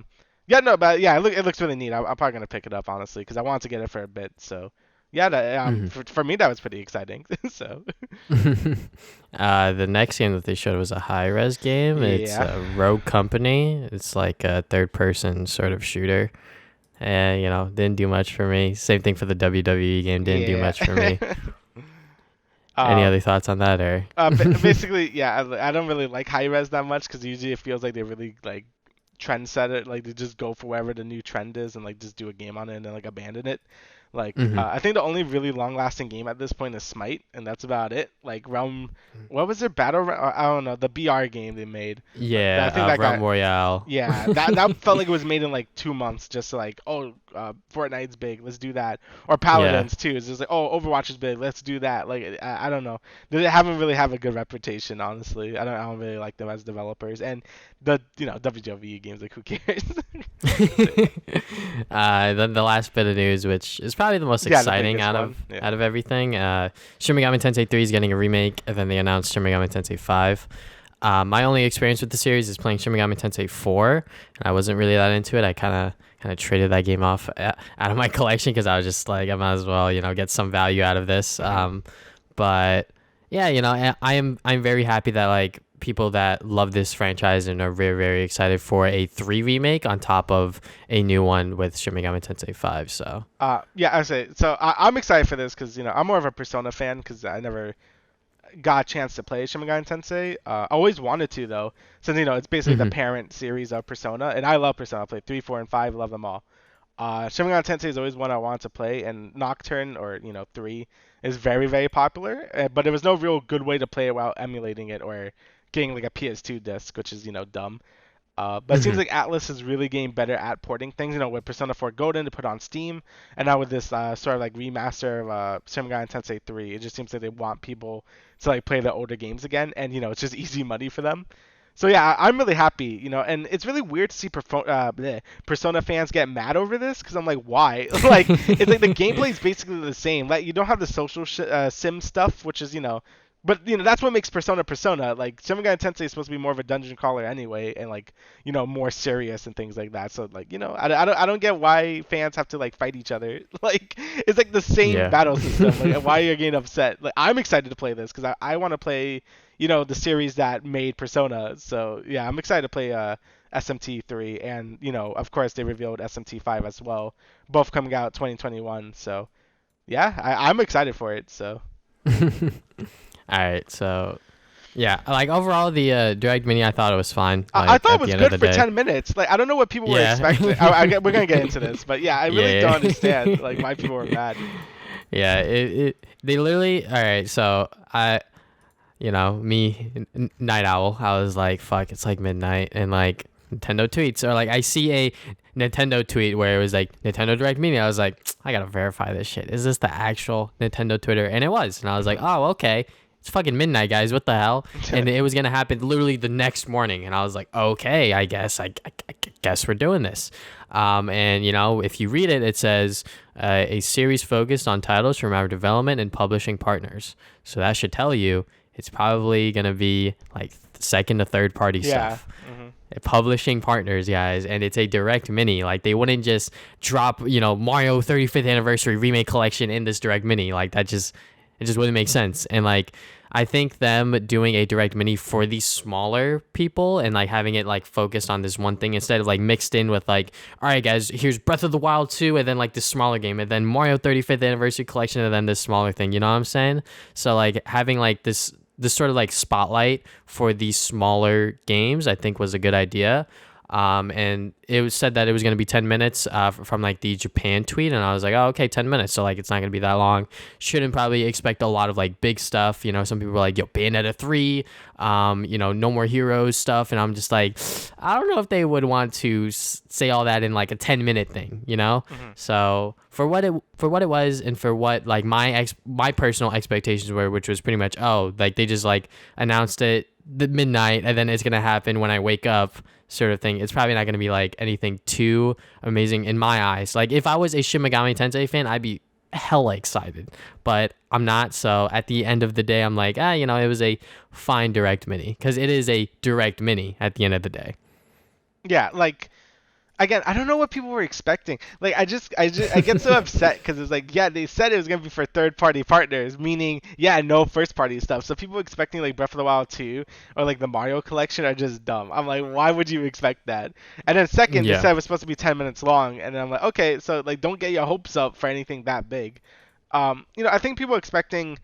yeah, no, but yeah, it looks really neat. I'm probably gonna pick it up honestly because I wanted to get it for a bit. So yeah, for me that was pretty exciting. So the next game that they showed was a high-res game. It's Rogue Company. It's like a third-person sort of shooter. And didn't do much for me. Same thing for the WWE game, didn't do much for me. Any other thoughts on that? Or basically, yeah, I don't really like high res that much because usually it feels like they really like trendsetter, like they just go for wherever the new trend is and like just do a game on it and then like abandon it. Like I think the only really long-lasting game at this point is Smite, and that's about it. Like Realm, what was their battle? I don't know, the BR game they made. Yeah, I think that Realm Royale. Yeah, that felt like it was made in like 2 months, just to like, Fortnite's big, let's do that. Or Paladins too. It's just like, Overwatch is big, let's do that. Like I don't know, they haven't really have a good reputation, honestly. I don't really like them as developers, and the WWE games, like who cares? Then the last bit of news, which is probably the most exciting out of everything. Shin Megami Tensei 3 is getting a remake, and then they announced Shin Megami Tensei 5. My only experience with the series is playing Shin Megami Tensei 4, and I wasn't really that into it. I kind of traded that game off out of my collection because I was just like, I might as well get some value out of this. But yeah, I'm very happy that like people that love this franchise and are very, very excited for a 3 remake on top of a new one with Shin Megami Tensei 5. So yeah, I say so. I'm excited for this because I'm more of a Persona fan because I never, got a chance to play Shin Megami Tensei. I always wanted to though, since it's basically the parent series of Persona, and I love Persona. I played 3, 4, and 5. Love them all. Shin Megami Tensei is always one I want to play, and Nocturne or 3 is very very popular. But there was no real good way to play it without emulating it or getting like a PS2 disc, which is dumb. But it seems like Atlas is really getting better at porting things. With Persona 4 Golden to put on Steam, and now with this sort of like remaster of Shin Megami Tensei 3, it just seems like they want people to like play the older games again, and it's just easy money for them. So yeah, I'm really happy, and it's really weird to see Persona fans get mad over this because I'm like, why? Like, it's like the gameplay is basically the same. Like, you don't have the social sim stuff, which is but that's what makes Persona Persona. Like, Shin Megami Tensei is supposed to be more of a dungeon crawler anyway, and like more serious and things like that. So like I don't get why fans have to like fight each other. Like, it's like the same battle system. Like, why are you getting upset? Like, I'm excited to play this because I want to play the series that made Persona. So yeah, I'm excited to play SMT3, and of course they revealed SMT5 as well, both coming out 2021. So yeah, I'm excited for it. So. All right, so yeah, like overall the direct mini, I thought it was fine. Like, I thought it was good for 10 minutes. Like, I don't know what people were expecting. We're gonna get into this, but yeah, I really don't understand like why people were mad. Yeah, they literally. All right, so me, night owl. I was like, fuck, it's like midnight, and like Nintendo tweets, or like I see a Nintendo tweet where it was like Nintendo Direct Mini. I was like, I gotta verify this shit. Is this the actual Nintendo Twitter? And it was, and I was like, oh, okay. It's fucking midnight, guys. What the hell? And it was gonna happen literally the next morning, and I was like, okay, I guess we're doing this. And if you read it, it says a series focused on titles from our development and publishing partners. So that should tell you it's probably gonna be like second to third party stuff. Publishing partners, guys, and it's a direct mini. Like, they wouldn't just drop Mario 35th anniversary remake collection in this direct mini. Like, it just wouldn't make sense. And like, I think them doing a direct mini for the smaller people and like having it like focused on this one thing instead of like mixed in with like, all right guys, here's Breath of the Wild 2 and then like this smaller game and then Mario 35th anniversary collection and then this smaller thing, you know what I'm saying? So like having like this sort of like spotlight for these smaller games, I think was a good idea. And it was said that it was going to be 10 minutes from like the Japan tweet, and I was like, oh, okay, 10 minutes, so like it's not going to be that long. Shouldn't probably expect a lot of like big stuff. Some people were like, yo, Bayonetta 3, No More Heroes stuff, and I'm just like, I don't know if they would want to say all that in like a 10-minute thing, So for what it was, and for what like my personal expectations were, which was pretty much, oh, like they just like announced it the midnight and then it's gonna happen when I wake up, sort of thing. It's probably not gonna be like anything too amazing in my eyes. Like, if I was a Shin Megami Tensei fan, I'd be hella excited, but I'm not. So at the end of the day, I'm like, it was a fine direct mini, because it is a direct mini at the end of the day. Yeah, like, again, I don't know what people were expecting. Like, I get so upset because it's like, yeah, they said it was gonna be for third-party partners, meaning, yeah, no first-party stuff. So people expecting like Breath of the Wild 2 or like the Mario collection are just dumb. I'm like, why would you expect that? And then second, they said it was supposed to be 10 minutes long, and I'm like, okay, so like, don't get your hopes up for anything that big. I think people are expecting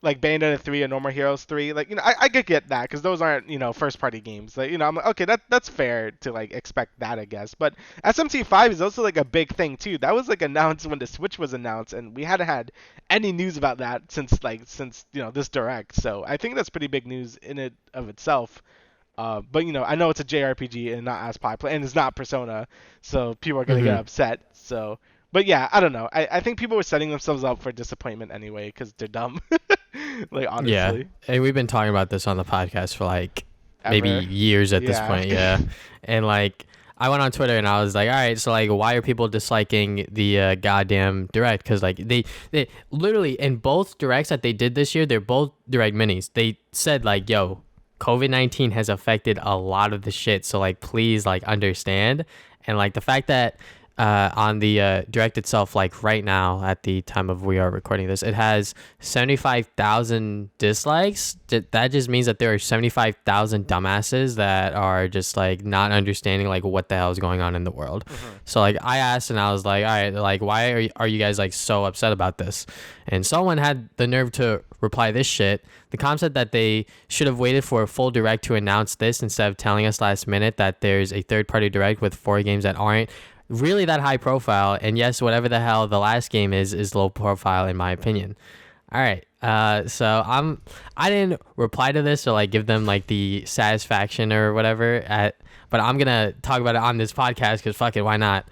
like Bayonetta 3 or No More Heroes 3, like, I could get that because those aren't, first party games. Like, I'm like, okay, that's fair to like expect that, I guess. But SMT5 is also like a big thing too. That was like announced when the Switch was announced, and we hadn't had any news about that since this direct. So I think that's pretty big news in it of itself. But I know it's a JRPG and not as popular, and it's not Persona, so people are gonna get upset. So. But yeah, I don't know. I think people were setting themselves up for disappointment anyway because they're dumb. Like, honestly. Yeah, and we've been talking about this on the podcast for like maybe years at this point. Yeah, and like I went on Twitter and I was like, all right, so like, why are people disliking the goddamn direct? Because like they literally in both directs that they did this year, they're both direct minis. They said like, yo, COVID-19 has affected a lot of the shit, so like please like understand. And like the fact that on the direct itself, like right now at the time of we are recording this, it has 75,000 dislikes. That just means that there are 75,000 dumbasses that are just like not understanding like what the hell is going on in the world. So like I asked and I was like, all right, like why are you guys like so upset about this? And someone had the nerve to reply this shit. The concept that they should have waited for a full direct to announce this instead of telling us last minute that there's a third-party direct with 4 games that aren't really that high profile. And yes, whatever the hell the last game is low profile in my opinion. All right. So I didn't reply to this or like give them like the satisfaction or whatever but I'm gonna talk about it on this podcast because fuck it, why not?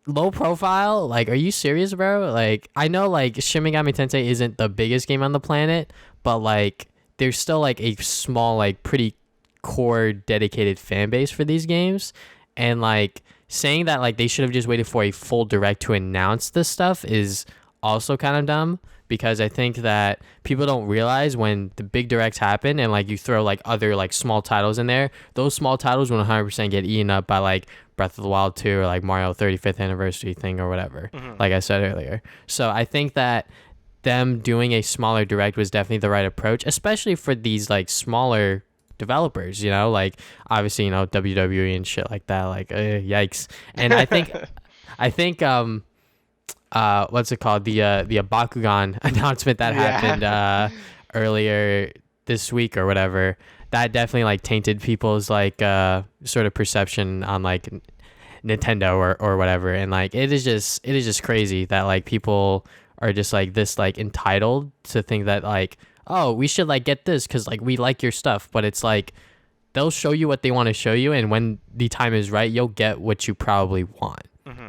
Low profile, like, are you serious, bro? Like, I know like Shin Megami Tensei isn't the biggest game on the planet, but like there's still like a small, like pretty core dedicated fan base for these games. And like saying that like they should have just waited for a full direct to announce this stuff is also kind of dumb, because I think that people don't realize when the big directs happen and like you throw like other like small titles in there, those small titles will 100% get eaten up by like Breath of the Wild 2 or like Mario 35th anniversary thing or whatever, like I said earlier. So I think that them doing a smaller direct was definitely the right approach, especially for these like smaller developers, you know, like obviously, you know, WWE and shit like that, like yikes. And I think what's it called, the Bakugan announcement that happened earlier this week or whatever, that definitely like tainted people's like sort of perception on like Nintendo or whatever. And like it is just crazy that like people are just like this like entitled to think that like, oh, we should like get this because like we like your stuff. But it's like they'll show you what they want to show you, and when the time is right, you'll get what you probably want.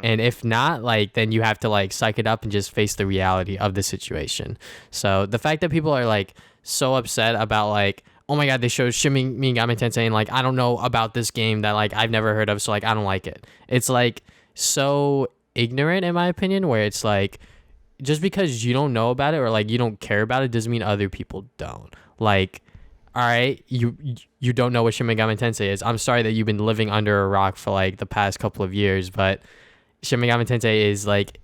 And if not, like, then you have to like psych it up and just face the reality of the situation. So the fact that people are like so upset about like, oh my god, they showed Shin Megami Tensei and like I don't know about this game that like I've never heard of, so like I don't like it. It's like so ignorant in my opinion, where it's like just because you don't know about it or like you don't care about it doesn't mean other people don't. Like, all right, you don't know what Shin Megami Tensei is. I'm sorry that you've been living under a rock for like the past couple of years, but Shin Megami Tensei is like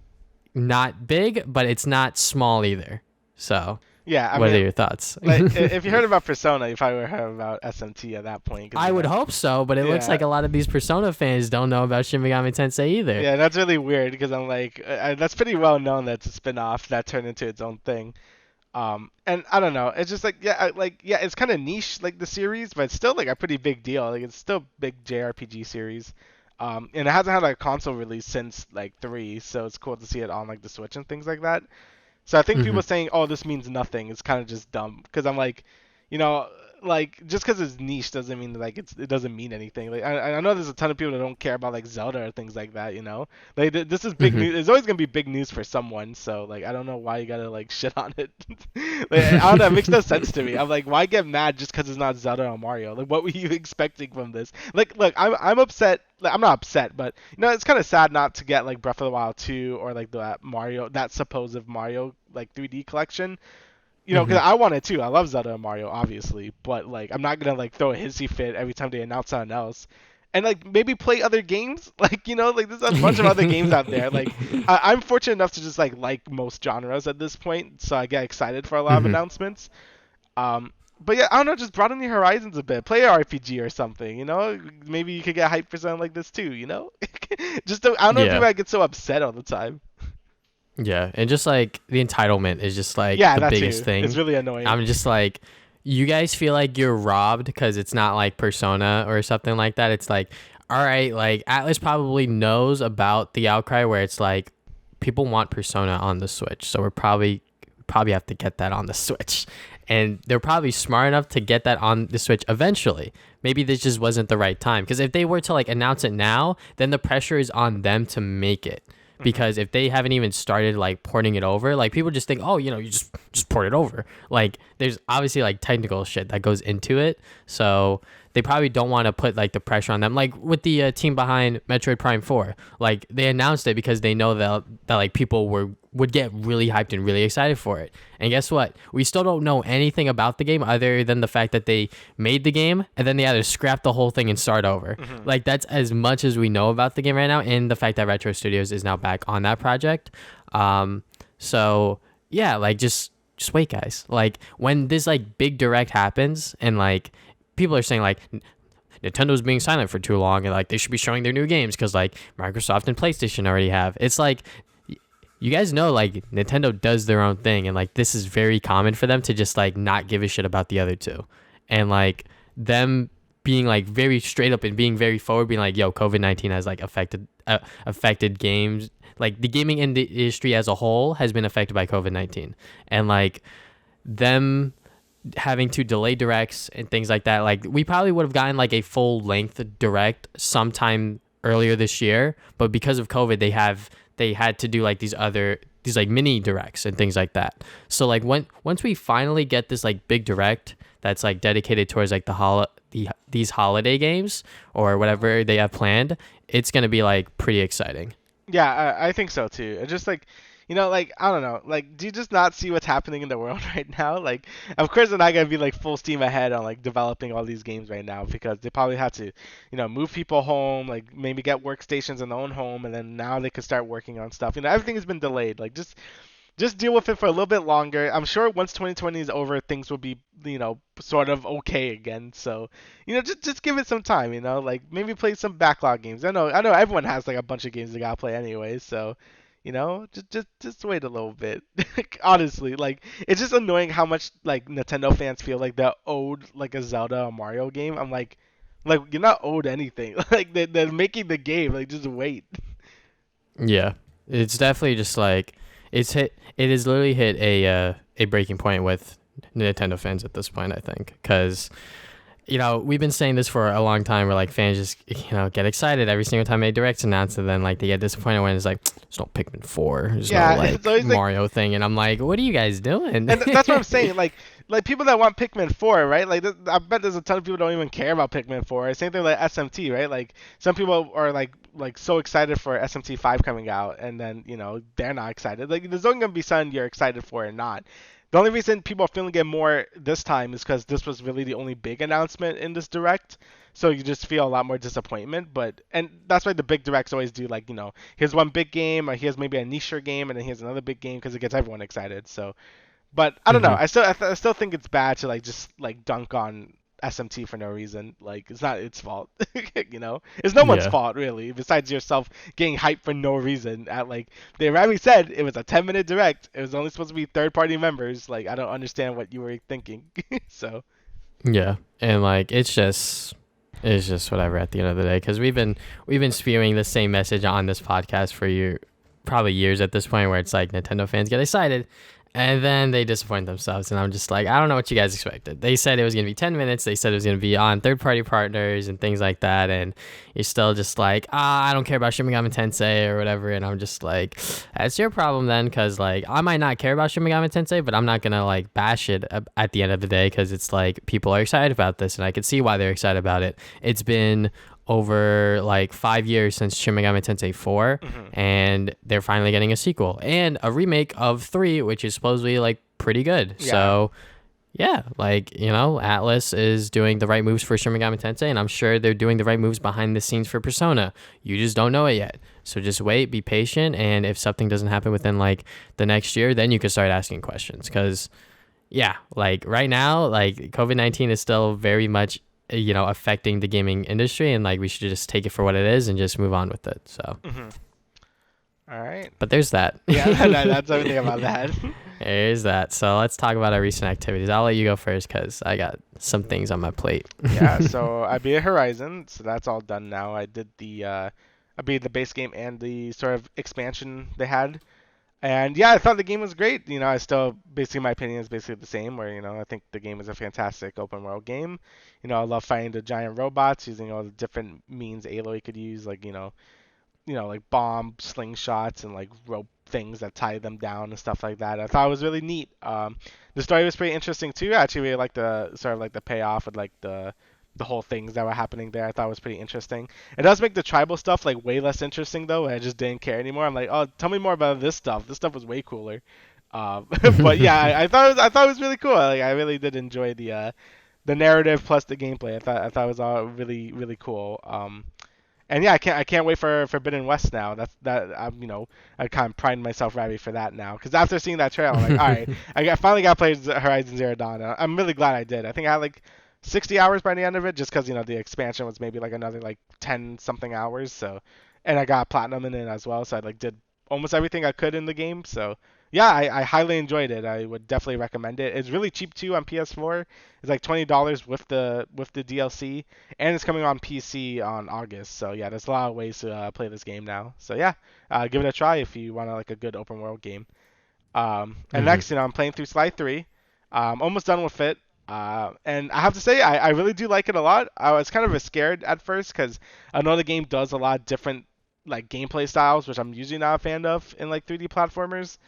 not big, but it's not small either. So yeah, what are your thoughts? Like, if you heard about Persona, you probably would have heard about SMT at that point. I would hope so, but it looks like a lot of these Persona fans don't know about Shin Megami Tensei either. Yeah, that's really weird because I'm like, that's pretty well known that it's a spin-off that turned into its own thing. And I don't know, it's just like, it's kind of niche, like the series, but it's still like a pretty big deal. Like it's still a big JRPG series. And it hasn't had like a console release since like 3, so it's cool to see it on like the Switch and things like that. So I think people saying, oh, this means nothing, is kind of just dumb, because I'm like, you know, like just because it's niche doesn't mean that, like it doesn't mean anything. Like I know there's a ton of people that don't care about like Zelda or things like that, you know. Like this is big news. It's always gonna be big news for someone. So like I don't know why you gotta like shit on it. Like, I don't know. It makes no sense to me. I'm like, why get mad just because it's not Zelda or Mario? Like what were you expecting from this? Like look, I'm upset. Like, I'm not upset, but you know it's kind of sad not to get like Breath of the Wild 2 or like that supposed Mario like 3D collection. You know, because I want it too. I love Zelda and Mario, obviously, but like I'm not gonna like throw a hissy fit every time they announce something else. And like maybe play other games, like, you know, like there's a bunch of other games out there. Like I'm fortunate enough to just like most genres at this point, so I get excited for a lot of announcements. But yeah, I don't know, just broaden your horizons a bit. Play an RPG or something, you know. Maybe you could get hyped for something like this too, you know. Just I don't know if people get so upset all the time. Yeah, and just like the entitlement is just like the biggest thing. It's really annoying. I'm just like, you guys feel like you're robbed because it's not like Persona or something like that. It's like, all right, like Atlas probably knows about the outcry where it's like people want Persona on the Switch, so we're probably have to get that on the Switch. And they're probably smart enough to get that on the Switch eventually. Maybe this just wasn't the right time, because if they were to like announce it now, then the pressure is on them to make it. Because if they haven't even started like porting it over, like people just think, oh, you know, you just port it over. Like there's obviously like technical shit that goes into it, so they probably don't want to put like the pressure on them. Like with the team behind Metroid Prime 4, like they announced it because they know that like people would get really hyped and really excited for it. And guess what? We still don't know anything about the game other than the fact that they made the game and then they had to scrap the whole thing and start over. Like that's as much as we know about the game right now, and the fact that Retro Studios is now back on that project. So yeah, like just wait, guys. Like when this like big direct happens and like people are saying like Nintendo's being silent for too long and like they should be showing their new games because like Microsoft and PlayStation already have. It's like you guys know like Nintendo does their own thing, and like this is very common for them to just like not give a shit about the other two, and like them being like very straight up and being very forward, being like, yo, COVID-19 has like affected games, like the gaming industry as a whole has been affected by COVID-19, and like them having to delay directs and things like that. Like we probably would have gotten like a full length direct sometime earlier this year, but because of COVID, they had to do like these like mini directs and things like that. So like once we finally get this like big direct that's like dedicated towards like these holiday games or whatever they have planned, it's gonna be like pretty exciting. Yeah, I think so too. It's just like, like I don't know, like do you just not see what's happening in the world right now? Like, of course they're not gonna be like full steam ahead on like developing all these games right now because they probably had to, move people home, like maybe get workstations in their own home, and then now they could start working on stuff. Everything has been delayed. Like just deal with it for a little bit longer. I'm sure once 2020 is over, things will be, sort of okay again. So, just give it some time, like maybe play some backlog games. I know everyone has like a bunch of games they gotta play anyway. So, just wait a little bit. Honestly, like it's just annoying how much like Nintendo fans feel like they're owed like a Zelda or Mario game. I'm like you're not owed anything. Like they're making the game. Like just wait. Yeah, it's definitely just like it has literally hit a breaking point with Nintendo fans at this point, I think, because we've been saying this for a long time where like fans just get excited every single time they direct announce, and then like they get disappointed when it's like there's no Pikmin 4, there's no like Mario thing, and I'm like, what are you guys doing? And that's what I'm saying, like people that want Pikmin 4, right? Like I bet there's a ton of people who don't even care about Pikmin 4. Same thing like SMT, right? Like some people are like so excited for SMT 5 coming out, and then they're not excited. Like there's only gonna be something you're excited for or not. The only reason people are feeling it more this time is because this was really the only big announcement in this direct. So you just feel a lot more disappointment. And that's why the big directs always do like, here's one big game, or here's maybe a niche game, and then here's another big game because it gets everyone excited. So, but I don't know. I still think it's bad to like just like dunk on SMT for no reason. Like it's not its fault. It's no one's fault really, besides yourself getting hyped for no reason. At like they already said it was a 10-minute direct. It was only supposed to be third-party members. Like I don't understand what you were thinking. So yeah, and like it's just whatever at the end of the day, because we've been spewing the same message on this podcast for probably years at this point, where it's like Nintendo fans get excited and then they disappoint themselves, and I'm just like, I don't know what you guys expected. They said it was going to be 10 minutes. They said it was going to be on third-party partners and things like that, and you're still just like, I don't care about Shin Megami Tensei or whatever, and I'm just like, that's your problem then, because like I might not care about Shin Megami Tensei, but I'm not going to like bash it at the end of the day, because it's like people are excited about this, and I can see why they're excited about it. It's been over like 5 years since Shin Megami Tensei 4, and they're finally getting a sequel and a remake of 3, which is supposedly like pretty good. Yeah. So yeah, like Atlas is doing the right moves for Shin Megami Tensei, and I'm sure they're doing the right moves behind the scenes for Persona. You just don't know it yet. So just wait, be patient, and if something doesn't happen within like the next year, then you can start asking questions, because yeah, like right now, like COVID-19 is still very much affecting the gaming industry, and like we should just take it for what it is and just move on with it. So all right, but there's that. Yeah, that's everything about that. There's that. So let's talk about our recent activities. I'll let you go first because I got some things on my plate. Yeah, so I beat Horizon, so that's all done now. I did I beat the base game and the sort of expansion they had. And yeah, I thought the game was great. I still, basically my opinion is basically the same, where, I think the game is a fantastic open world game. I love fighting the giant robots, using all the different means Aloy could use, like, like bomb slingshots and like rope things that tie them down and stuff like that. I thought it was really neat. The story was pretty interesting too. I actually really liked the sort of like the payoff with like the the whole things that were happening there. I thought was pretty interesting. It does make the tribal stuff like way less interesting though. I just didn't care anymore. I'm like, oh, tell me more about this stuff. This stuff was way cooler. But yeah, I thought it was really cool. Like I really did enjoy the narrative plus the gameplay. I thought it was all really really cool. And yeah, I can't wait for Forbidden West now. That I'm I kind of pride myself right for that now because after seeing that trailer, I'm like, all right, finally got to play Horizon Zero Dawn. I'm really glad I did. I think I had like 60 hours by the end of it, just because the expansion was maybe like another like 10 something hours. So, and I got platinum in it as well, so I like did almost everything I could in the game. So yeah, I highly enjoyed it. I would definitely recommend it. It's really cheap too on PS4. It's like $20 with the DLC, and it's coming on PC on August. So yeah, there's a lot of ways to play this game now. So yeah, give it a try if you want like a good open world game. And next, I'm playing through Sly 3. Almost done with it. And I have to say, I really do like it a lot. I was kind of scared at first because I know the game does a lot of different like gameplay styles, which I'm usually not a fan of in like 3D platformers.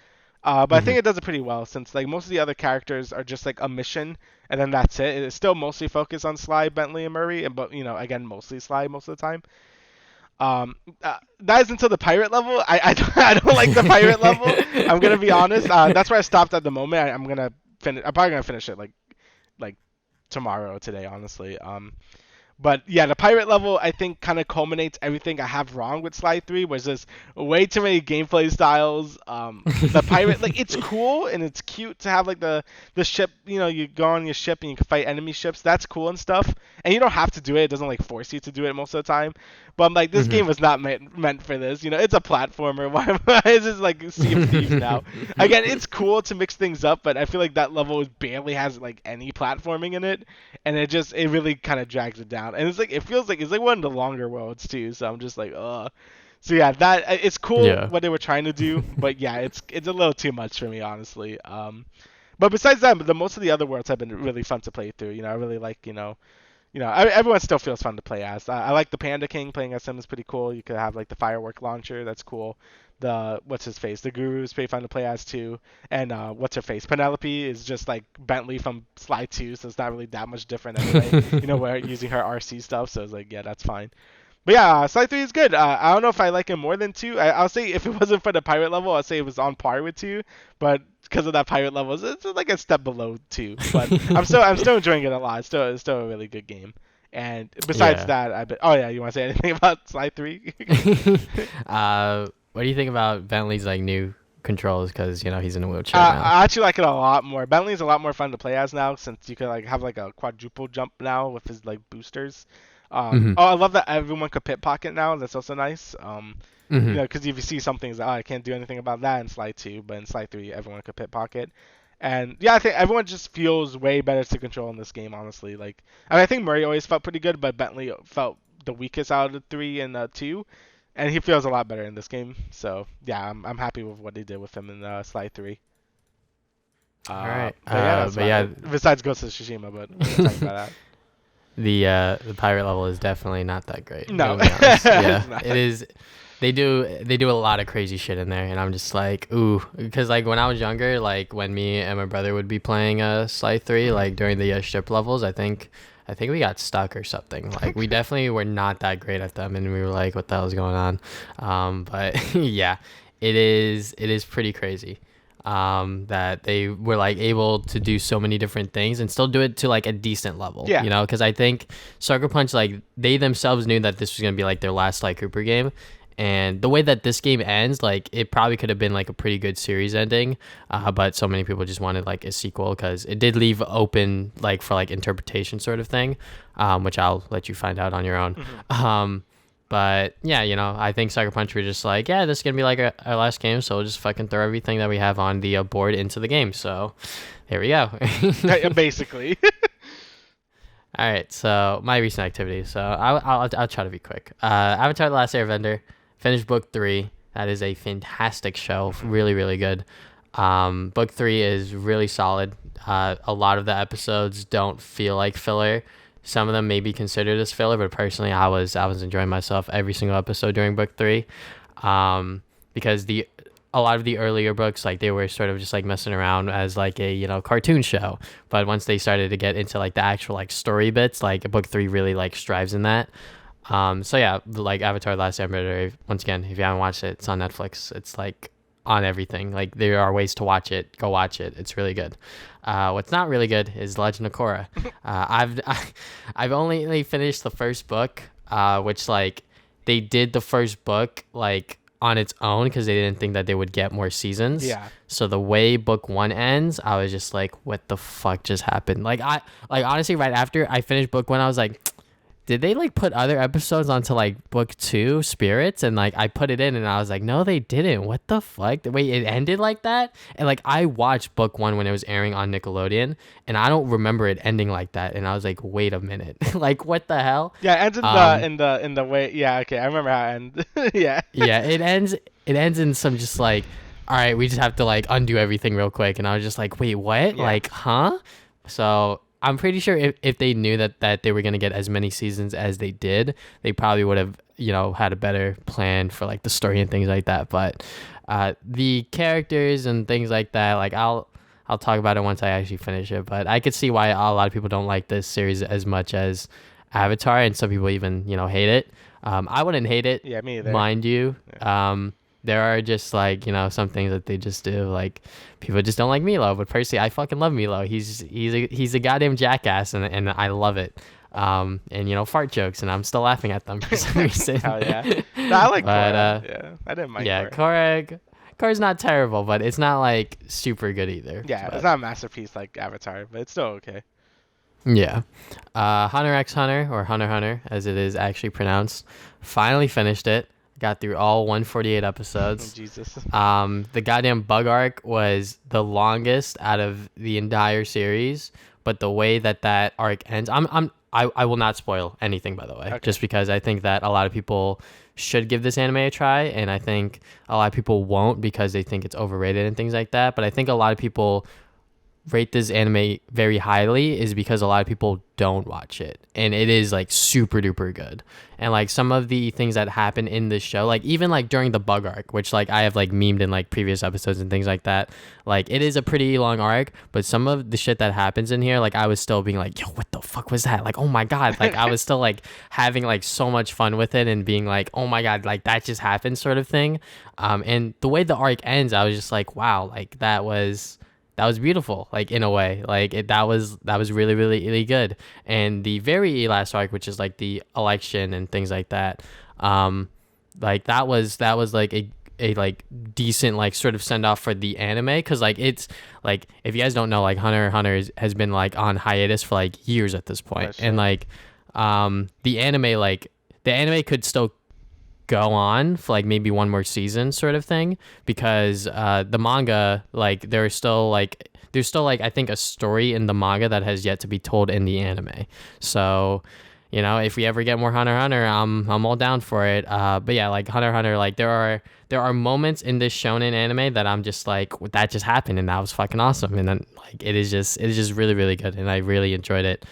But I think it does it pretty well since like most of the other characters are just like a mission and then that's it. It's still mostly focused on Sly, Bentley, and Murray, and but again mostly Sly most of the time. That is until the pirate level. I don't like the pirate level. I'm gonna be honest. That's where I stopped at the moment. I'm gonna finish. I'm probably gonna finish it like tomorrow, today, honestly. But yeah, the pirate level I think kind of culminates everything I have wrong with Sly 3, was just way too many gameplay styles. The pirate like it's cool and it's cute to have like the ship. You go on your ship and you can fight enemy ships. That's cool and stuff. And you don't have to do it. It doesn't like force you to do it most of the time. But I'm like, this game was not meant for this. It's a platformer. Why is this like Sea of Thieves now? Again, it's cool to mix things up, but I feel like that level barely has like any platforming in it, and it really kind of drags it down. And it feels like it's like one of the longer worlds too. So I'm just like, ugh. So yeah, that it's cool what they were trying to do, but yeah, it's a little too much for me, honestly. But besides that, most of the other worlds have been really fun to play through. I really like everyone still feels fun to play as. I like the Panda King. Playing as him is pretty cool. You could have like the firework launcher. That's cool. The what's his face? The Guru is pretty fun to play as too. And what's her face? Penelope is just like Bentley from Sly 2, so it's not really that much different anyway. We're using her RC stuff, so it's like yeah, that's fine. But yeah, Sly 3 is good. I don't know if I like him more than 2. I'll say if it wasn't for the pirate level, I'll say it was on par with 2. But because of that pirate level, it's like a step below 2. But I'm still enjoying it a lot. It's still a really good game. And besides that, oh yeah, you want to say anything about Sly 3? What do you think about Bentley's like new controls? Because he's in a wheelchair now. I actually like it a lot more. Bentley's a lot more fun to play as now since you can like have like a quadruple jump now with his like boosters. Oh, I love that everyone could pit pocket now. That's also nice. Because if you see some things, I can't do anything about that in Sly 2, but in Sly 3, everyone could pit pocket. And yeah, I think everyone just feels way better to control in this game, honestly. I think Murray always felt pretty good, but Bentley felt the weakest out of the 3 and 2, and he feels a lot better in this game. So yeah, I'm happy with what they did with him in Sly 3. All right. But yeah, besides Ghost of Tsushima, but we'll talk about that. The pirate level is definitely not that great. No, yeah, it is. They do a lot of crazy shit in there, and I'm just like, ooh, because like when I was younger, like when me and my brother would be playing Sly 3, like during the ship levels, I think we got stuck or something. Like we definitely were not that great at them, and we were like, what the hell is going on? But yeah, it is pretty crazy. That they were like able to do so many different things and still do it to like a decent level. Yeah. Because I think Sucker Punch, like they themselves knew that this was gonna be like their last Sly Cooper game, and the way that this game ends, like it probably could have been like a pretty good series ending, but so many people just wanted like a sequel because it did leave open like for like interpretation sort of thing, which I'll let you find out on your own. But yeah, I think Sucker Punch were just like, yeah, this is gonna be like our last game, so we'll just fucking throw everything that we have on the board into the game. So here we go. Basically. All right, so my recent activities. So I'll try to be quick. Avatar: The Last Airbender, finished book 3. That is a fantastic show, really really good. Book 3 is really solid. A lot of the episodes don't feel like filler. Some of them may be considered as filler, but personally, I was enjoying myself every single episode during book 3, because a lot of the earlier books, like they were sort of just like messing around as like a, you know, cartoon show. But once they started to get into like the actual like story bits, like book 3 really like strives in that. So yeah, like Avatar: The Last Airbender, once again, if you haven't watched it, it's on Netflix. It's like on everything. Like there are ways to watch it. Go watch it. It's really good. What's not really good is Legend of Korra. I've only finished the first book, which like they did the first book like on its own because they didn't think that they would get more seasons. Yeah. So the way book 1 ends, I was just like, what the fuck just happened? Like honestly, right after I finished book 1, I was like, did they like put other episodes onto like book 2 spirits? And like I put it in and I was like, no, they didn't. What the fuck? Wait, it ended like that? And like I watched book 1 when it was airing on Nickelodeon and I don't remember it ending like that. And I was like, wait a minute. Like what the hell? Yeah, it ends in the way. Yeah, okay, I remember how it ends. Yeah. Yeah, it ends in some just like, all right, we just have to like undo everything real quick. And I was just like, wait, what? Yeah. Like, huh? So I'm pretty sure if they knew that they were going to get as many seasons as they did, they probably would have, you know, had a better plan for like the story and things like that. But the characters and things like that, like I'll talk about it once I actually finish it. But I could see why a lot of people don't like this series as much as Avatar, and some people even, you know, hate it. I wouldn't hate it. Yeah, me either. Mind you. Yeah. There are just like, you know, some things that they just do. Like people just don't like Milo, but personally, I fucking love Milo. He's a goddamn jackass, and I love it. And you know, fart jokes, and I'm still laughing at them for some reason. Hell yeah. No, I like But, Korra. Yeah, I didn't mind Korra. Korra's not terrible, but it's not like super good either. Yeah, but, it's not a masterpiece like Avatar, but it's still okay. Yeah. Hunter x Hunter, or Hunter x Hunter as it is actually pronounced, finally finished it. Got through all 148 episodes. Jesus. The goddamn bug arc was the longest out of the entire series, but the way that arc ends, I will not spoil anything, by the way, just because I think that a lot of people should give this anime a try, and I think a lot of people won't because they think it's overrated and things like that. But I think a lot of people rate this anime very highly is because a lot of people don't watch it, and it is like super duper good. And like some of the things that happen in this show, like even like during the bug arc, which like I have like memed in like previous episodes and things like that, like it is a pretty long arc, but some of the shit that happens in here, like I was still being like, yo, what the fuck was that? Like, oh my god, like I was still like having like so much fun with it and being like, oh my god, like that just happened sort of thing. And the way the arc ends, I was just like, wow, like that was beautiful, like in a way, like that was really, really, really good. And the very last arc, which is like the election and things like that, like that was like a like decent like sort of send off for the anime, because like it's like, if you guys don't know, like Hunter x Hunter has been like on hiatus for like years at this point. And like the anime could still go on for like maybe one more season sort of thing, because the manga, like there's still like I think a story in the manga that has yet to be told in the anime. So, you know, if we ever get more Hunter x Hunter, I'm all down for it. But yeah, like Hunter x Hunter, like there are moments in this shonen anime that I'm just like, that just happened and that was fucking awesome. And then like it is just really, really good, and I really enjoyed it.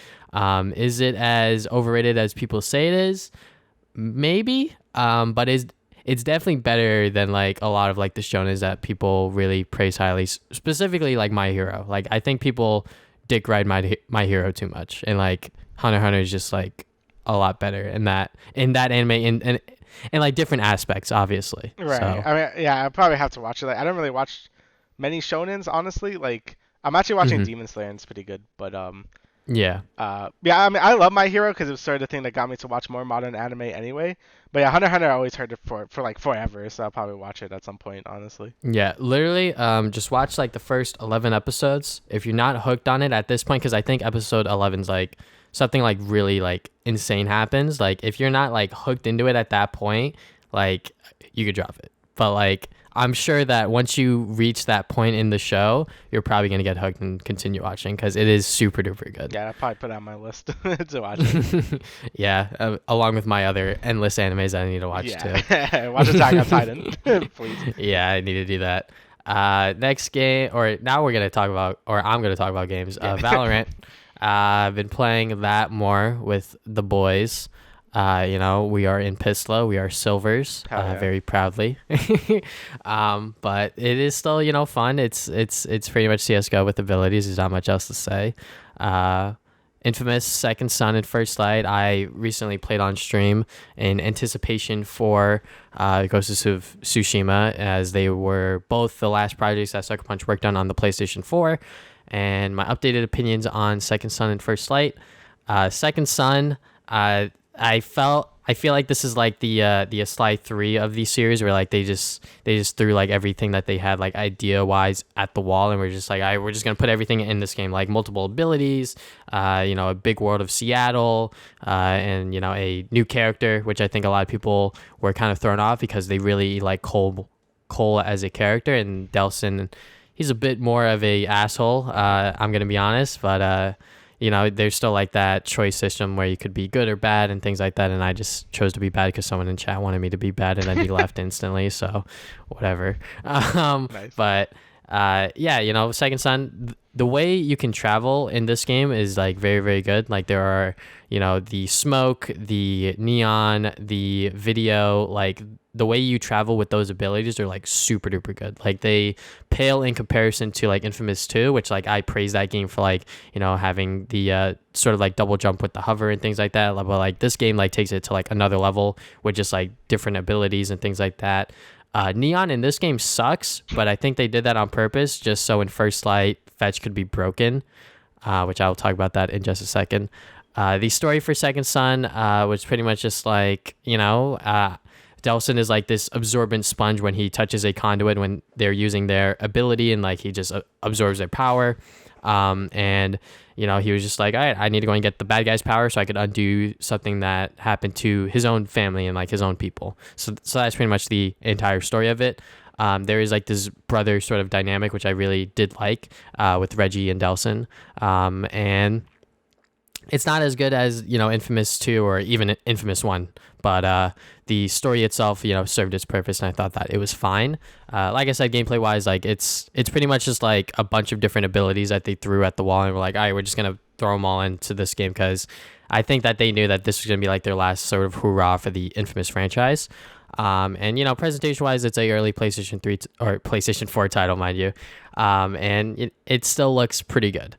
Is it as overrated as people say it is? Maybe. But it's definitely better than like a lot of like the shonens that people really praise highly, specifically like My Hero. Like I think people dick ride My Hero too much, and like Hunter x Hunter is just like a lot better in that anime and like different aspects, obviously. Right. So. I mean, yeah, I probably have to watch it. Like, I don't really watch many shonens, honestly. Like I'm actually watching Demon Slayer, and it's pretty good, but Yeah. Yeah, I mean, I love My Hero because it was sort of the thing that got me to watch more modern anime anyway. But yeah, Hunter x Hunter, I always heard it for like forever, so I'll probably watch it at some point, honestly. Yeah, literally, just watch like the first 11 episodes. If you're not hooked on it at this point, because I think episode 11's like something like really like insane happens. Like if you're not like hooked into it at that point, like you could drop it. But like I'm sure that once you reach that point in the show, you're probably going to get hooked and continue watching, because it is super duper good. Yeah, I'll probably put it on my list to watch it. Yeah, along with my other endless animes that I need to watch too. Watch Attack on Titan, please. Yeah, I need to do that. Next game, or now we're going to talk about, or I'm going to talk about games. Valorant. I've been playing that more with the boys. We are in Pislo. We are silvers, Hell yeah. very proudly. But it is still, fun. It's pretty much CS:GO with abilities. There's not much else to say. Infamous Second Son and First Light. I recently played on stream in anticipation for Ghost of Tsushima, as they were both the last projects that Sucker Punch worked on the PlayStation 4. And my updated opinions on Second Son and First Light. Second Son, I feel like this is like the Sly 3 of the series, where like they just threw like everything that they had like idea wise at the wall, and we're just like, all right, we're just gonna put everything in this game, like multiple abilities, a big world of Seattle, and a new character, which I think a lot of people were kind of thrown off because they really like Cole as a character, and Delson, he's a bit more of a asshole. I'm gonna be honest, but there's still like that choice system where you could be good or bad and things like that. And I just chose to be bad because someone in chat wanted me to be bad, and then he left instantly. So whatever. Nice. But Second Son, the way you can travel in this game is like very, very good. Like there are, the smoke, the neon, the video, like the way you travel with those abilities are like super duper good. Like they pale in comparison to like Infamous 2, which like I praise that game for like, having the sort of like double jump with the hover and things like that. But like this game like takes it to like another level with just like different abilities and things like that. Neon in this game sucks, but I think they did that on purpose just so in First Light fetch could be broken, which I'll talk about that in just a second. The story for Second Son was pretty much just like, Delson is like this absorbent sponge when he touches a conduit when they're using their ability, and like he just absorbs their power. And he was just like, all right, I need to go and get the bad guy's power so I could undo something that happened to his own family and like his own people. So that's pretty much the entire story of it. There is like this brother sort of dynamic, which I really did like, with Reggie and Delson. And it's not as good as, Infamous 2 or even Infamous 1, but the story itself, served its purpose, and I thought that it was fine. Like I said, gameplay wise, like it's pretty much just like a bunch of different abilities that they threw at the wall, and we're like, all right, we're just gonna throw them all into this game, because I think that they knew that this was gonna be like their last sort of hurrah for the Infamous franchise. And presentation wise, it's a early PlayStation 3 or PlayStation 4 title, mind you, and it still looks pretty good.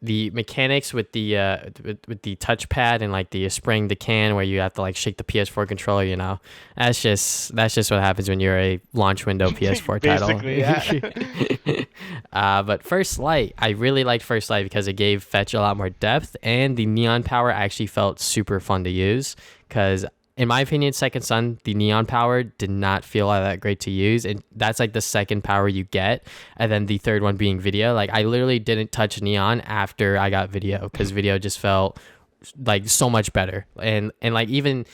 The mechanics with the touchpad and like the spring the can where you have to like shake the PS4 controller, that's just what happens when you're a launch window PS4 title. Basically, yeah. But First Light, I really liked First Light because it gave fetch a lot more depth, and the neon power actually felt super fun to use, because in my opinion, Second Son, the neon power did not feel all that great to use. And that's like the second power you get. And then the third one being video. Like I literally didn't touch neon after I got video, because video just felt like so much better. And like even